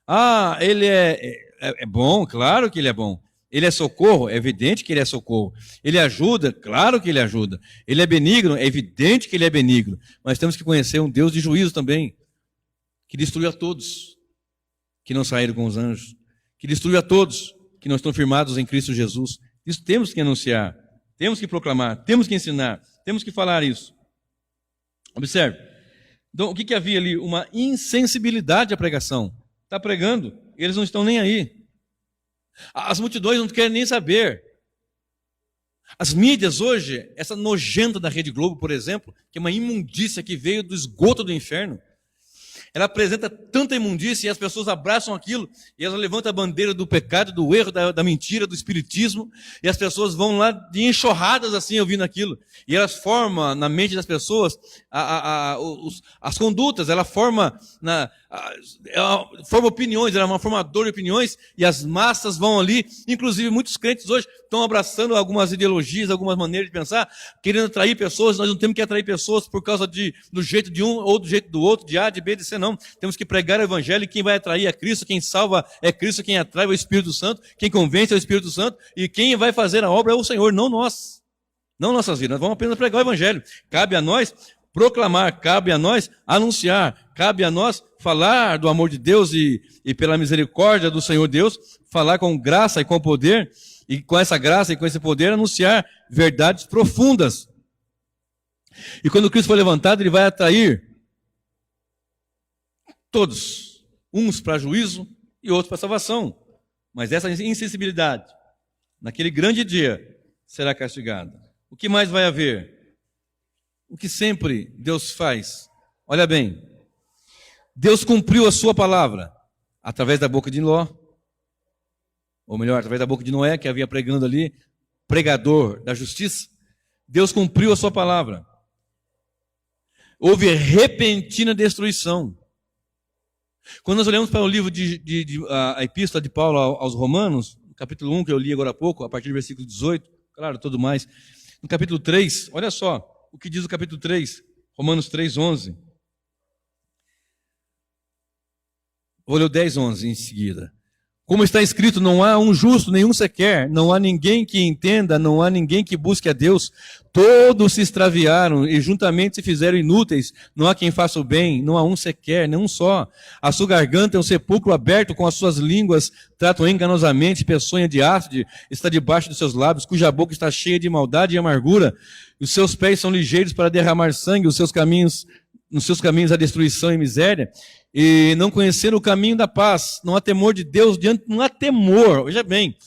Ah, ele é bom, claro que ele é bom. Ele é socorro, é evidente que ele é socorro. Ele ajuda, claro que ele ajuda. Ele é benigno, é evidente que ele é benigno. Mas temos que conhecer um Deus de juízo também, que destruiu a todos que não saíram com os anjos, que destruiu a todos que não estão firmados em Cristo Jesus. Isso temos que anunciar, temos que proclamar, temos que ensinar, temos que falar isso. Observe. Então, o que havia ali? Uma insensibilidade à pregação. Está pregando, eles não estão nem aí. As multidões não querem nem saber. As mídias hoje, essa nojenta da Rede Globo, por exemplo, que é uma imundícia que veio do esgoto do inferno, ela apresenta tanta imundícia e as pessoas abraçam aquilo e elas levantam a bandeira do pecado, do erro, da mentira, do espiritismo, e as pessoas vão lá de enxurradas assim ouvindo aquilo. E elas formam na mente das pessoas as condutas, ela forma opiniões, ela é uma formadora de opiniões, e as massas vão ali, inclusive muitos crentes hoje estão abraçando algumas ideologias, algumas maneiras de pensar, querendo atrair pessoas. Nós não temos que atrair pessoas por causa do jeito de um ou do jeito do outro, de A, de B, de C, não. Temos que pregar o evangelho, e quem vai atrair é Cristo, quem salva é Cristo, quem atrai é o Espírito Santo, quem convence é o Espírito Santo, e quem vai fazer a obra é o Senhor, não nós. Não nossas vidas, nós vamos apenas pregar o evangelho. Cabe a nós proclamar, cabe a nós anunciar, cabe a nós falar do amor de Deus e pela misericórdia do Senhor Deus, falar com graça e com poder, e com essa graça e com esse poder anunciar verdades profundas. E quando Cristo for levantado, ele vai atrair todos, uns para juízo e outros para salvação. Mas essa insensibilidade, naquele grande dia, será castigada. O que mais vai haver? O que sempre Deus faz. Olha bem, Deus cumpriu a sua palavra através da boca de Ló, ou melhor, através da boca de Noé, que havia pregando ali, pregador da justiça. Deus cumpriu a sua palavra. Houve repentina destruição. Quando nós olhamos para o livro a epístola de Paulo aos Romanos, no capítulo 1, que eu li agora há pouco, a partir do versículo 18, claro, tudo mais. No capítulo 3, olha só o que diz o capítulo 3, Romanos 3, 11. Vou ler o 10, 11 em seguida. Como está escrito, não há um justo, nenhum sequer, não há ninguém que entenda, não há ninguém que busque a Deus. Todos se extraviaram e juntamente se fizeram inúteis. Não há quem faça o bem, não há um sequer, nem um só. A sua garganta é um sepulcro aberto, com as suas línguas tratam enganosamente, peçonha de ácido está debaixo dos seus lábios, cuja boca está cheia de maldade e amargura. Os seus pés são ligeiros para derramar sangue, nos seus caminhos a destruição e miséria. E não conhecer o caminho da paz, não há temor de Deus não há temor, veja bem,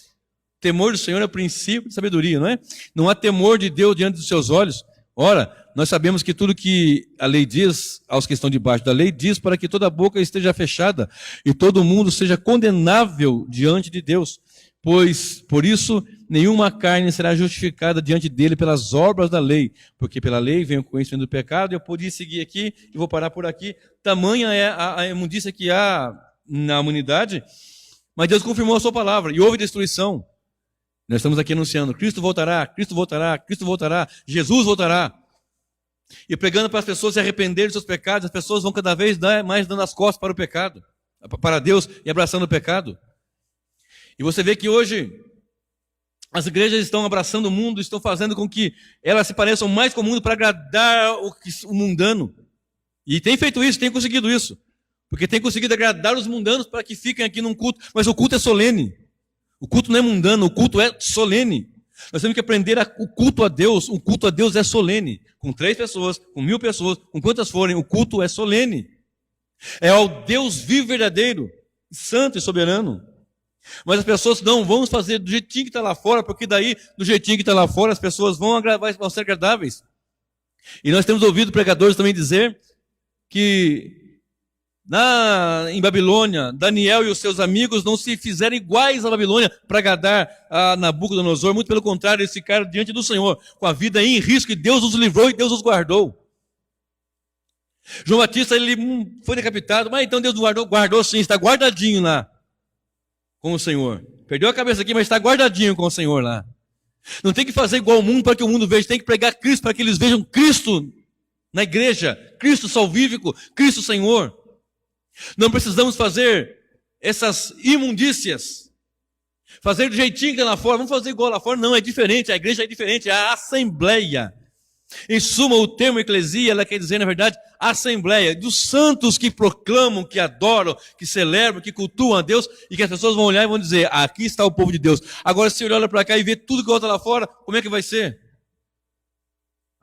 temor do Senhor é o princípio de sabedoria, não é? Não há temor de Deus diante dos seus olhos. Ora, nós sabemos que tudo que a lei diz, aos que estão debaixo da lei, diz para que toda boca esteja fechada e todo mundo seja condenável diante de Deus. Pois, por isso, nenhuma carne será justificada diante dele pelas obras da lei, porque pela lei vem o conhecimento do pecado. Eu podia seguir aqui e vou parar por aqui. Tamanha é a imundícia que há na humanidade, mas Deus confirmou a sua palavra e houve destruição. Nós estamos aqui anunciando, Cristo voltará, Cristo voltará, Cristo voltará, Jesus voltará. E pregando para as pessoas se arrependerem dos seus pecados, as pessoas vão cada vez mais dando as costas para o pecado, para Deus e abraçando o pecado. E você vê que hoje as igrejas estão abraçando o mundo, estão fazendo com que elas se pareçam mais com o mundo para agradar o mundano. E tem feito isso, tem conseguido isso. Porque tem conseguido agradar os mundanos para que fiquem aqui num culto. Mas o culto é solene. O culto não é mundano, o culto é solene. Nós temos que aprender o culto a Deus. O culto a Deus é solene. Com 3 pessoas, com 1000 pessoas, com quantas forem, o culto é solene. É ao Deus vivo e verdadeiro, santo e soberano. Mas as pessoas não vão fazer do jeitinho que está lá fora, porque daí, do jeitinho que está lá fora, as pessoas vão ser agradáveis. E nós temos ouvido pregadores também dizer que em Babilônia, Daniel e os seus amigos não se fizeram iguais à Babilônia para agradar a Nabucodonosor. Muito pelo contrário, eles ficaram diante do Senhor, com a vida em risco, e Deus os livrou e Deus os guardou. João Batista, ele foi decapitado, mas então Deus guardou sim, está guardadinho lá com o Senhor. Perdeu a cabeça aqui, mas está guardadinho com o Senhor lá. Não tem que fazer igual ao mundo para que o mundo veja, tem que pregar Cristo para que eles vejam Cristo na igreja, Cristo salvífico, Cristo Senhor. Não precisamos fazer essas imundícias, fazer do jeitinho que é lá fora, vamos fazer igual lá fora, não, é diferente, a igreja é diferente, é a assembleia. Em suma, o termo eclesia, ela quer dizer, na verdade, assembleia, dos santos que proclamam, que adoram, que celebram, que cultuam a Deus, e que as pessoas vão olhar e vão dizer, aqui está o povo de Deus. Agora, se olhar para cá e ver tudo que volta lá fora, como é que vai ser?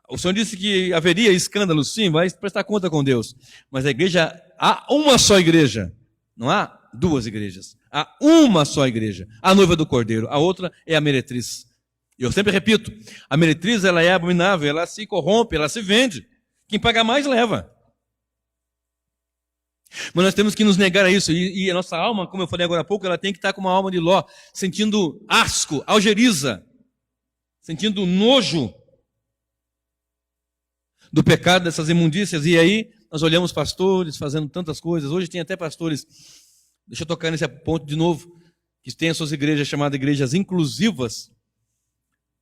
O Senhor disse que haveria escândalos, sim, vai prestar conta com Deus. Mas a igreja, há uma só igreja, não há 2 igrejas. Há uma só igreja, a noiva do Cordeiro, a outra é a meretriz. Eu sempre repito, a meretriz ela é abominável, ela se corrompe, ela se vende. Quem paga mais leva. Mas nós temos que nos negar a isso. E a nossa alma, como eu falei agora há pouco, ela tem que estar com uma alma de Ló, sentindo asco, algeriza, sentindo nojo do pecado, dessas imundícias. E aí nós olhamos pastores fazendo tantas coisas. Hoje tem até pastores, deixa eu tocar nesse ponto de novo, que tem as suas igrejas chamadas igrejas inclusivas.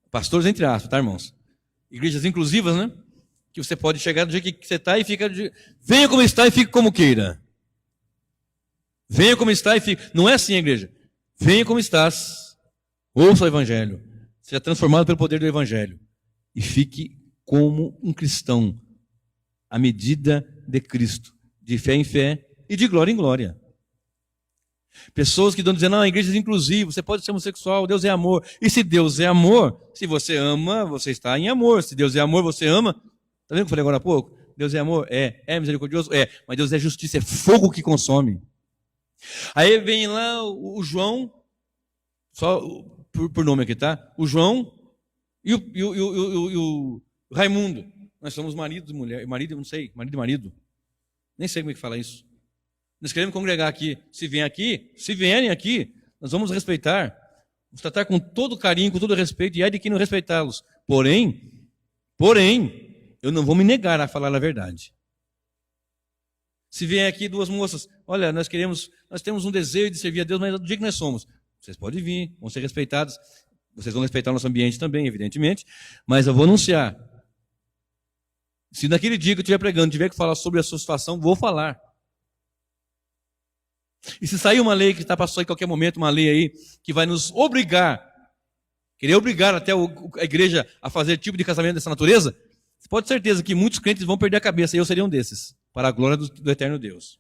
Pastores entre aspas, tá, irmãos? Igrejas inclusivas, né? Que você pode chegar do jeito que você está e fica... Venha como está e fique como queira. Venha como está e fique... Não é assim a igreja. Venha como estás. Ouça o evangelho. Seja transformado pelo poder do evangelho. E fique como um cristão. À medida de Cristo. De fé em fé e de glória em glória. Pessoas que estão dizendo, não, a igreja é inclusiva, você pode ser homossexual, Deus é amor. E se Deus é amor, se você ama, você está em amor. Se Deus é amor, você ama. Está vendo o que eu falei agora há pouco? Deus é amor? É misericordioso? É. Mas Deus é justiça, é fogo que consome. Aí vem lá o João, só por nome aqui, tá? O João e o Raimundo. Nós somos marido e mulher, marido, não sei, marido e marido. Nem sei como é que fala isso. Nós queremos congregar aqui. Se vierem aqui, nós vamos respeitar. Vamos tratar com todo carinho, com todo respeito, e é de quem não respeitá-los. Porém, eu não vou me negar a falar a verdade. Se vier aqui duas moças, olha, nós temos um desejo de servir a Deus, mas do dia que nós somos, vocês podem vir, vão ser respeitados, vocês vão respeitar o nosso ambiente também, evidentemente, mas eu vou anunciar. Se naquele dia que eu estiver pregando, tiver que falar sobre a sua situação, vou falar. E se sair uma lei que está passando em qualquer momento, uma lei aí, que vai nos querer obrigar até a igreja a fazer tipo de casamento dessa natureza, você pode ter certeza que muitos crentes vão perder a cabeça, e eu seria um desses, para a glória do eterno Deus.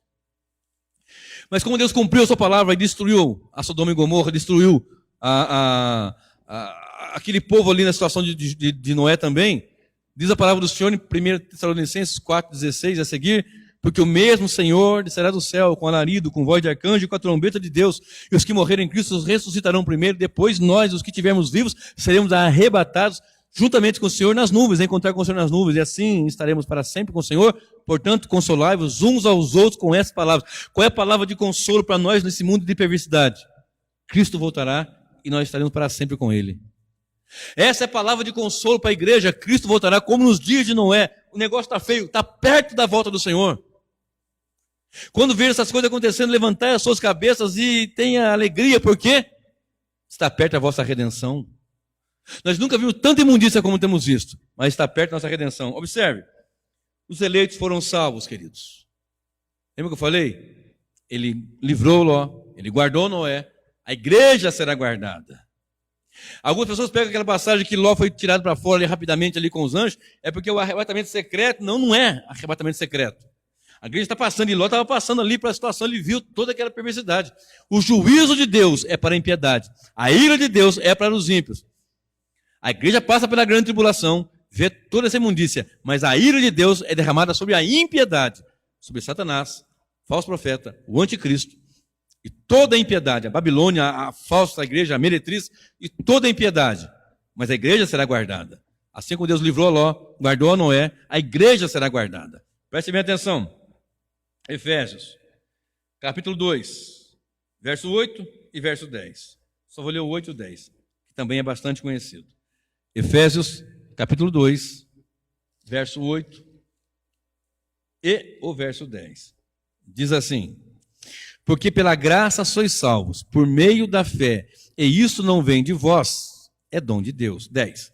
Mas como Deus cumpriu a sua palavra e destruiu a Sodoma e Gomorra, destruiu aquele povo ali na situação de Noé também, diz a palavra do Senhor em 1 Tessalonicenses 4,16 a seguir, porque o mesmo Senhor descerá do céu com alarido, com voz de arcanjo e com a trombeta de Deus, e os que morreram em Cristo ressuscitarão primeiro, depois nós, os que estivermos vivos, seremos arrebatados juntamente com o Senhor nas nuvens, encontrar com o Senhor nas nuvens, e assim estaremos para sempre com o Senhor. Portanto, consolai-vos uns aos outros com essas palavras. Qual é a palavra de consolo para nós nesse mundo de perversidade? Cristo voltará e nós estaremos para sempre com Ele. Essa é a palavra de consolo para a igreja. Cristo voltará como nos dias de Noé. O negócio está feio, está perto da volta do Senhor. Quando ver essas coisas acontecendo, levantai as suas cabeças e tenha alegria, porque está perto a vossa redenção. Nós nunca vimos tanta imundícia como temos visto, mas está perto da nossa redenção. Observe, os eleitos foram salvos, queridos. Lembra que eu falei? Ele livrou Ló, ele guardou Noé, a igreja será guardada. Algumas pessoas pegam aquela passagem que Ló foi tirado para fora ali, rapidamente ali com os anjos, é porque o arrebatamento secreto não é arrebatamento secreto. A igreja está passando, e Ló estava passando ali para a situação, ele viu toda aquela perversidade. O juízo de Deus é para a impiedade, a ira de Deus é para os ímpios. A igreja passa pela grande tribulação, vê toda essa imundícia, mas a ira de Deus é derramada sobre a impiedade, sobre Satanás, falso profeta, o anticristo, e toda a impiedade, a Babilônia, a falsa igreja, a meretriz, e toda a impiedade. Mas a igreja será guardada. Assim como Deus livrou Ló, guardou a Noé, a igreja será guardada. Preste bem atenção. Efésios, capítulo 2, verso 8 e verso 10. Só vou ler o 8 e o 10, que também é bastante conhecido. Efésios, capítulo 2, verso 8 e o verso 10. Diz assim: porque pela graça sois salvos, por meio da fé, e isso não vem de vós, é dom de Deus. 10.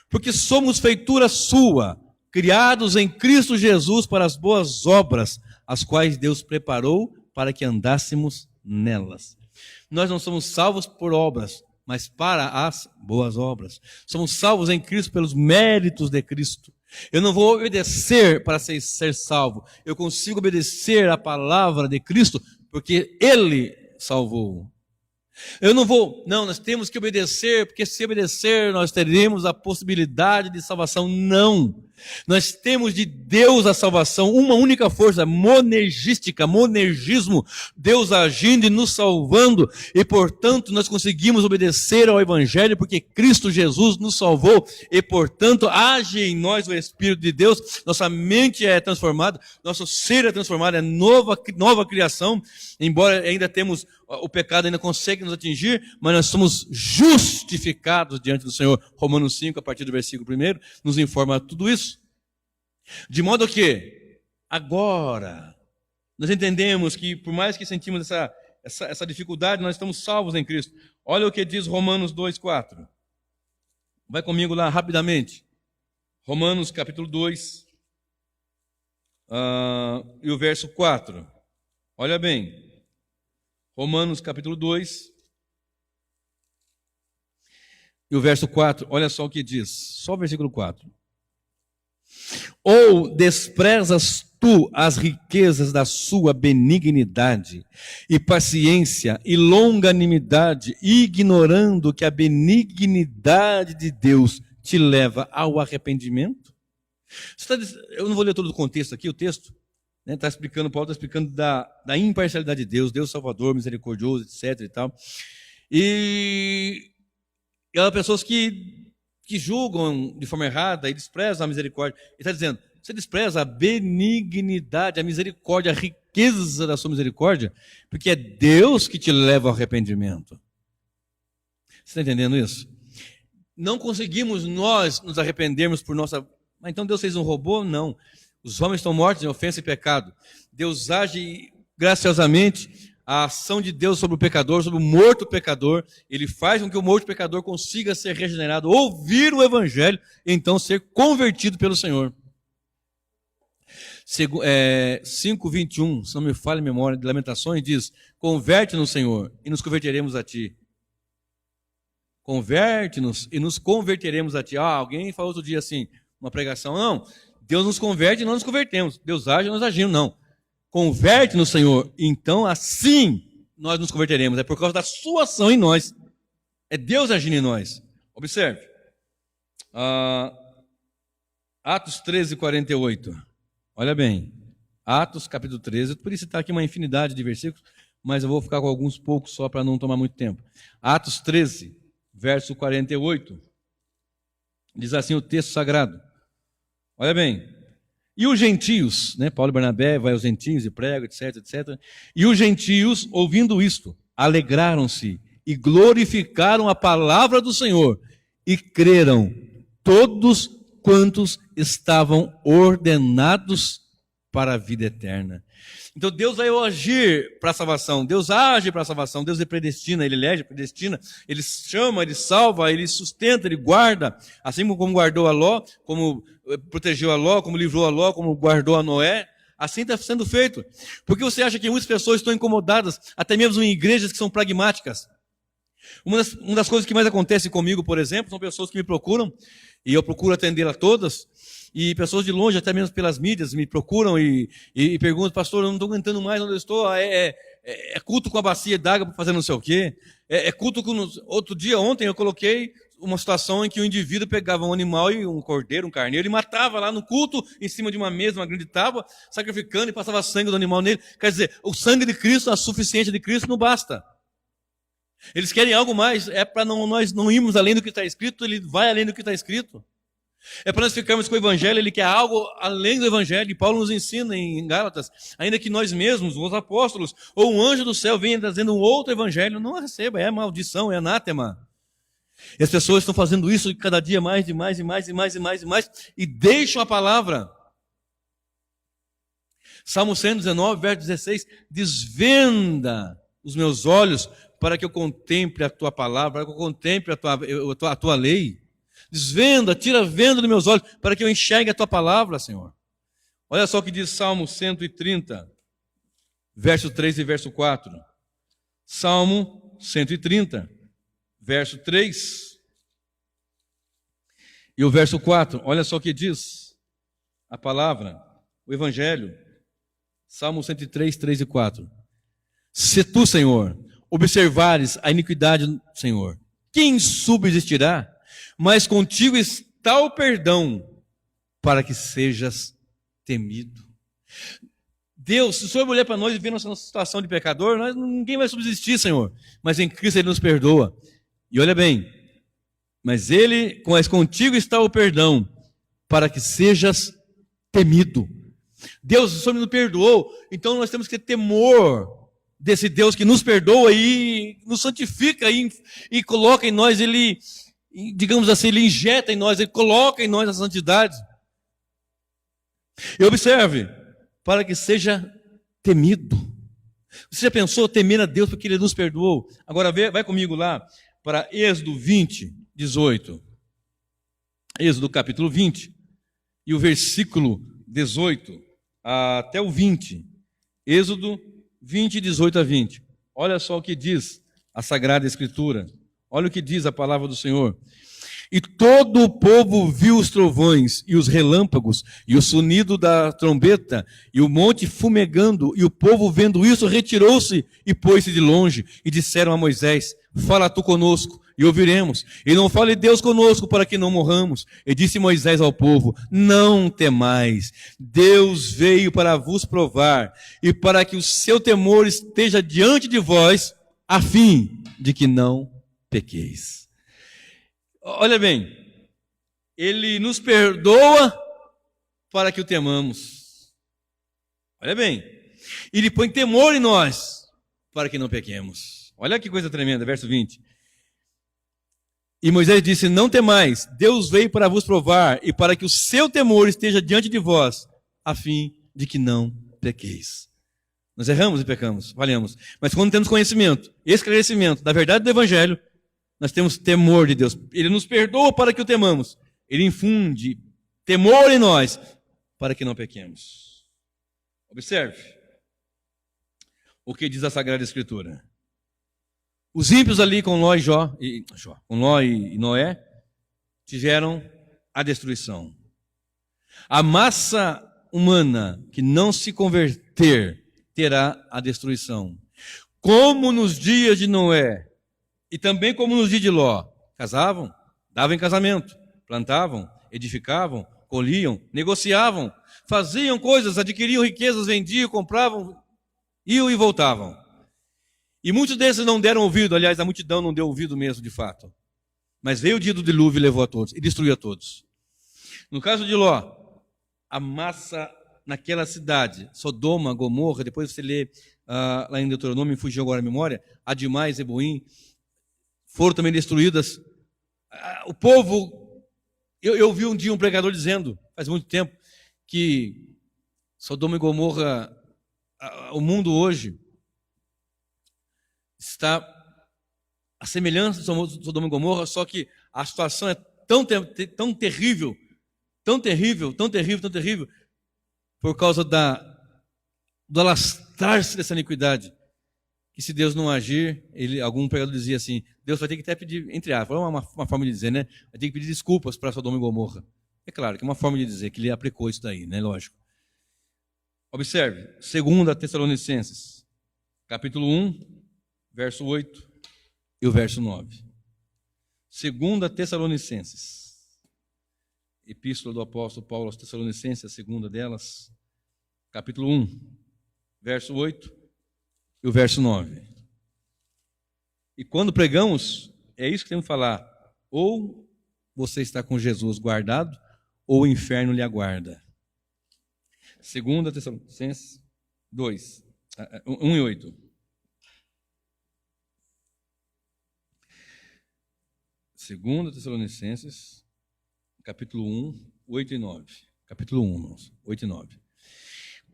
Porque somos feitura sua, criados em Cristo Jesus para as boas obras, as quais Deus preparou para que andássemos nelas. Nós não somos salvos por obras, mas para as boas obras. Somos salvos em Cristo pelos méritos de Cristo. Eu não vou obedecer para ser salvo. Eu consigo obedecer a palavra de Cristo porque Ele salvou. Nós temos que obedecer, porque se obedecer nós teremos a possibilidade de salvação. Não. Nós temos de Deus a salvação, uma única força, monergismo, Deus agindo e nos salvando, e portanto nós conseguimos obedecer ao Evangelho, porque Cristo Jesus nos salvou, e portanto age em nós o Espírito de Deus, nossa mente é transformada, nosso ser é transformado, é nova criação, embora ainda temos, o pecado ainda consegue nos atingir, mas nós somos justificados diante do Senhor. Romanos 5, a partir do versículo 1, nos informa tudo isso. De modo que, agora, nós entendemos que, por mais que sentimos essa dificuldade, nós estamos salvos em Cristo. Olha o que diz Romanos 2, 4. Vai comigo lá rapidamente. Romanos capítulo 2, e o verso 4. Olha bem. Romanos capítulo 2, e o verso 4, olha só o que diz, só o versículo 4. Ou desprezas tu as riquezas da sua benignidade e paciência e longanimidade, ignorando que a benignidade de Deus te leva ao arrependimento? Eu não vou ler todo o contexto aqui, o texto. Está explicando, Paulo está explicando da imparcialidade de Deus, Deus salvador, misericordioso, etc. e tal. E E há pessoas que julgam de forma errada e desprezam a misericórdia. Ele está dizendo, você despreza a benignidade, a misericórdia, a riqueza da sua misericórdia, porque é Deus que te leva ao arrependimento. Você está entendendo isso? Não conseguimos nós nos arrependermos por nossa... Mas então Deus fez um robô? Não. Os homens estão mortos em ofensa e pecado. Deus age graciosamente. A ação de Deus sobre o pecador, sobre o morto pecador, ele faz com que o morto pecador consiga ser regenerado, ouvir o evangelho, e então ser convertido pelo Senhor. 5:21, se não me falha a memória, de Lamentações, diz, converte-nos, Senhor, e nos converteremos a Ti. Converte-nos e nos converteremos a Ti. Alguém falou outro dia assim, uma pregação, não, Deus nos converte e não nos convertemos. Deus age e nós agimos, não. Converte-nos, Senhor, então assim nós nos converteremos. É por causa da sua ação em nós. É Deus agindo em nós. Observe. Atos 13:48. Olha bem. Atos capítulo 13. Eu poderia citar aqui uma infinidade de versículos, mas eu vou ficar com alguns poucos só para não tomar muito tempo. Atos 13, verso 48. Diz assim o texto sagrado. Olha bem. E os gentios, né? Paulo e Barnabé vai aos gentios e pregam, etc, etc. E os gentios, ouvindo isto, alegraram-se e glorificaram a palavra do Senhor e creram todos quantos estavam ordenados para a vida eterna. Então Deus vai agir para a salvação, Deus age para a salvação, Deus predestina, Ele elege, predestina, Ele chama, Ele salva, Ele sustenta, Ele guarda, assim como guardou a Ló, como protegeu a Ló, como livrou a Ló, como guardou a Noé, assim está sendo feito. Porque você acha que muitas pessoas estão incomodadas, até mesmo em igrejas que são pragmáticas? Uma das coisas que mais acontece comigo, por exemplo, são pessoas que me procuram, e eu procuro atender a todas, e pessoas de longe, até mesmo pelas mídias, me procuram e perguntam, pastor, eu não estou aguentando mais onde eu estou, é culto com a bacia d'água para fazer não sei o quê, é culto com... Ontem eu coloquei uma situação em que o indivíduo pegava um animal, e um cordeiro, um carneiro, e matava lá no culto, em cima de uma mesa, uma grande tábua, sacrificando e passava sangue do animal nele. Quer dizer, o sangue de Cristo, a suficiência de Cristo não basta. Eles querem algo mais, é para nós não irmos além do que está escrito, ele vai além do que está escrito. É para nós ficarmos com o Evangelho, ele quer algo além do Evangelho. E Paulo nos ensina em Gálatas, ainda que nós mesmos, os apóstolos, ou um anjo do céu venha trazendo um outro Evangelho, não a receba, é maldição, é anátema. E as pessoas estão fazendo isso cada dia mais, e mais, e deixam a palavra. Salmo 119, verso 16, desvenda os meus olhos para que eu contemple a tua palavra, para que eu contemple a tua lei. Desvenda, tira a venda dos meus olhos, para que eu enxergue a tua palavra, Senhor. Olha só o que diz Salmo 130, verso 3 e verso 4. Salmo 130, verso 3 e o verso 4. Olha só o que diz a palavra, o Evangelho. Salmo 103, 3 e 4. Se tu, Senhor, observares a iniquidade, Senhor, quem subsistirá? Mas contigo está o perdão, para que sejas temido. Deus, se o Senhor olhar para nós e ver nossa situação de pecador, ninguém vai subsistir, Senhor. Mas em Cristo Ele nos perdoa. E olha bem, mas contigo está o perdão, para que sejas temido. Deus, o Senhor nos perdoou, então nós temos que ter temor desse Deus que nos perdoa e nos santifica e coloca em nós, Ele... digamos assim, Ele injeta em nós, Ele coloca em nós a santidade. E observe, para que seja temido. Você já pensou temer a Deus porque Ele nos perdoou? Agora vai comigo lá para Êxodo 20, 18. Êxodo capítulo 20 e o versículo 18 até o 20. Êxodo 20, 18 a 20. Olha só o que diz a Sagrada Escritura. Olha o que diz a palavra do Senhor. E todo o povo viu os trovões e os relâmpagos e o sonido da trombeta e o monte fumegando, e o povo vendo isso retirou-se e pôs-se de longe, e disseram a Moisés, fala tu conosco e ouviremos, e não fale Deus conosco para que não morramos. E disse Moisés ao povo, não temais, Deus veio para vos provar e para que o seu temor esteja diante de vós, a fim de que não pequeis. Olha bem, Ele nos perdoa para que o temamos. Olha bem, Ele põe temor em nós para que não pequemos. Olha que coisa tremenda, verso 20. E Moisés disse: não temais, Deus veio para vos provar e para que o seu temor esteja diante de vós, a fim de que não pequeis. Nós erramos e pecamos, falhamos. Mas quando temos conhecimento, esclarecimento da verdade do Evangelho, nós temos temor de Deus. Ele nos perdoa para que o temamos. Ele infunde temor em nós para que não pequemos. Observe o que diz a Sagrada Escritura. Os ímpios ali com Ló e Noé tiveram a destruição. A massa humana que não se converter terá a destruição. Como nos dias de Noé e também como nos dias de Ló, casavam, davam em casamento, plantavam, edificavam, colhiam, negociavam, faziam coisas, adquiriam riquezas, vendiam, compravam, iam e voltavam. E muitos desses não deram ouvido, aliás, a multidão não deu ouvido mesmo, de fato. Mas veio o dia do dilúvio e levou a todos, e destruiu a todos. No caso de Ló, a massa naquela cidade, Sodoma, Gomorra, depois você lê lá em Deuteronômio, me fugiu agora a memória, Adimá e Zeboim, foram também destruídas. O povo, eu vi um dia um pregador dizendo, faz muito tempo, que Sodoma e Gomorra, o mundo hoje, está a semelhança de Sodoma e Gomorra, só que a situação é tão terrível, por causa do alastrar-se dessa iniquidade, que se Deus não agir, algum pregador dizia assim, Deus vai ter que até pedir, entre aspas, uma forma de dizer, né? Vai ter que pedir desculpas para Sodoma e Gomorra. É claro que é uma forma de dizer que ele aplicou isso daí, né? Lógico. Observe, 2 Tessalonicenses, capítulo 1, verso 8 e o verso 9. 2 Tessalonicenses, epístola do apóstolo Paulo aos Tessalonicenses, a segunda delas, capítulo 1, verso 8 e o verso 9. E quando pregamos, é isso que temos que falar. Ou você está com Jesus guardado, ou o inferno lhe aguarda. 2 Tessalonicenses 2, 1 e 8. 2 Tessalonicenses, capítulo 1, 8 e 9. Capítulo 1, 8 e 9.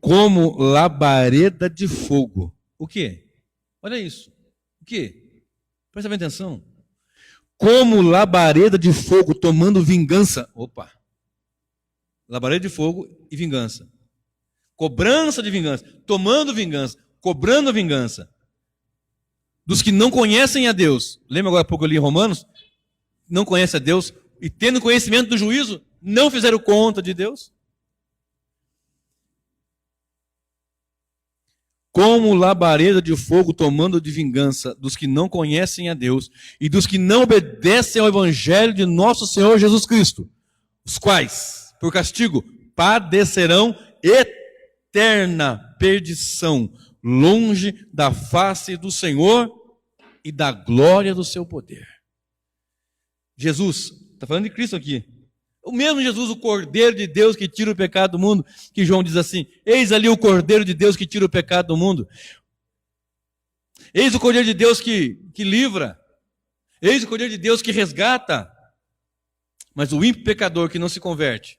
Como labareda de fogo. O quê? Olha isso. O quê? Presta bem atenção. Como labareda de fogo tomando vingança. Opa! Labareda de fogo e vingança. Cobrança de vingança. Tomando vingança. Cobrando vingança. Dos que não conhecem a Deus. Lembra agora há pouco eu li em Romanos? Não conhecem a Deus e tendo conhecimento do juízo, não fizeram conta de Deus? Como labareda de fogo tomando de vingança dos que não conhecem a Deus e dos que não obedecem ao Evangelho de nosso Senhor Jesus Cristo, os quais, por castigo, padecerão eterna perdição, longe da face do Senhor e da glória do seu poder. Jesus, está falando de Cristo aqui. O mesmo Jesus, o Cordeiro de Deus que tira o pecado do mundo, que João diz assim, eis ali o Cordeiro de Deus que tira o pecado do mundo. Eis o Cordeiro de Deus que livra. Eis o Cordeiro de Deus que resgata. Mas o ímpio pecador que não se converte,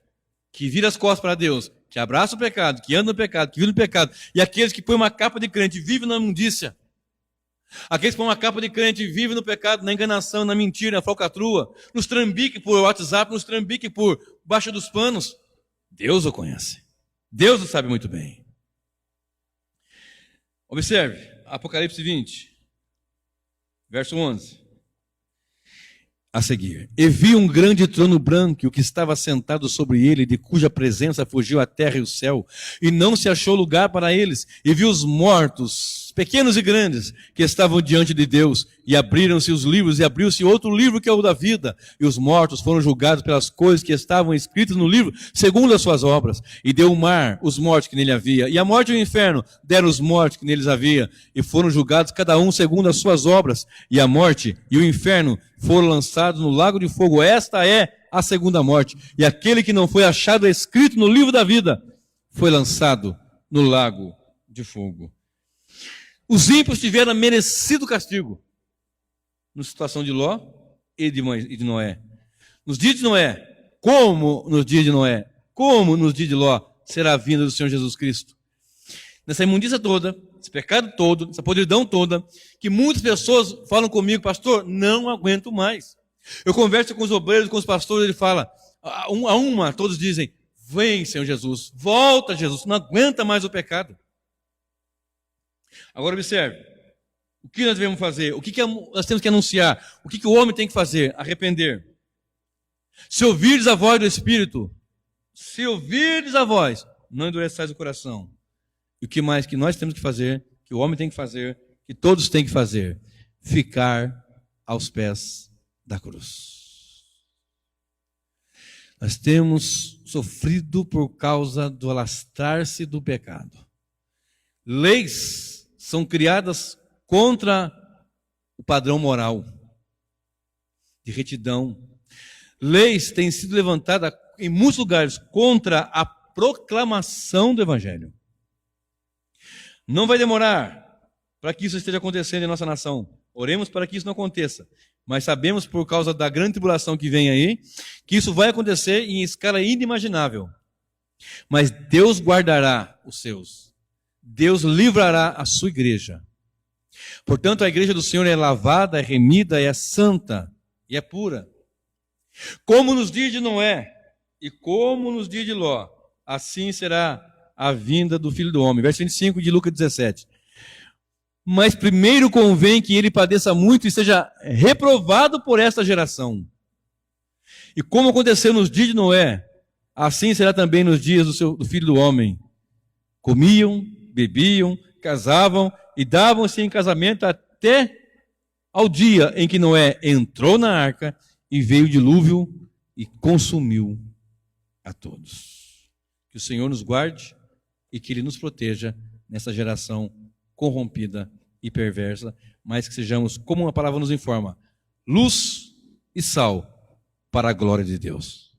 que vira as costas para Deus, que abraça o pecado, que anda no pecado, que vive no pecado, e aqueles que põem uma capa de crente e vivem na imundícia, aqueles que põem uma capa de crente e vivem no pecado, na enganação, na mentira, na falcatrua, nos trambique por WhatsApp, nos trambique por baixo dos panos, Deus o conhece. Deus o sabe muito bem. Observe, Apocalipse 20, verso 11. A seguir, e vi um grande trono branco, e o que estava sentado sobre ele, de cuja presença fugiu a terra e o céu, e não se achou lugar para eles. E vi os mortos, pequenos e grandes, que estavam diante de Deus, e abriram-se os livros, e abriu-se outro livro que é o da vida, e os mortos foram julgados pelas coisas que estavam escritas no livro, segundo as suas obras, e deu o mar os mortos que nele havia, e a morte e o inferno deram os mortos que neles havia, e foram julgados cada um segundo as suas obras, e a morte e o inferno foram lançados no lago de fogo. Esta é a segunda morte, e aquele que não foi achado escrito no livro da vida, foi lançado no lago de fogo. Os ímpios tiveram merecido castigo, na situação de Ló e de Noé. Nos dias de Noé, como nos dias de Noé, como nos dias de Ló, será a vinda do Senhor Jesus Cristo. Nessa imundícia toda, esse pecado todo, essa podridão toda, que muitas pessoas falam comigo, pastor, não aguento mais. Eu converso com os obreiros, com os pastores, ele fala, todos dizem, vem Senhor Jesus, volta Jesus, não aguenta mais o pecado. Agora observe, o que nós devemos fazer? O que nós temos que anunciar? O que o homem tem que fazer? Arrepender. Se ouvires a voz do Espírito, se ouvires a voz, não endureçais o coração. E o que mais que nós temos que fazer, que o homem tem que fazer, que todos têm que fazer? Ficar aos pés da cruz. Nós temos sofrido por causa do alastrar-se do pecado. Leis são criadas contra o padrão moral, de retidão. Leis têm sido levantadas em muitos lugares contra a proclamação do Evangelho. Não vai demorar para que isso esteja acontecendo em nossa nação. Oremos para que isso não aconteça. Mas sabemos, por causa da grande tribulação que vem aí, que isso vai acontecer em escala inimaginável. Mas Deus guardará os seus. Deus livrará a sua igreja. Portanto, a igreja do Senhor é lavada, é remida, é santa e é pura. Como nos dias de Noé e como nos dias de Ló, assim será a vinda do Filho do Homem. Verso 25 de Lucas 17. Mas primeiro convém que ele padeça muito e seja reprovado por esta geração. E como aconteceu nos dias de Noé, assim será também nos dias do Filho do Homem. Comiam, bebiam, casavam e davam-se em casamento até ao dia em que Noé entrou na arca e veio o dilúvio e consumiu a todos. Que o Senhor nos guarde e que Ele nos proteja nessa geração corrompida e perversa, mas que sejamos, como a palavra nos informa, luz e sal para a glória de Deus.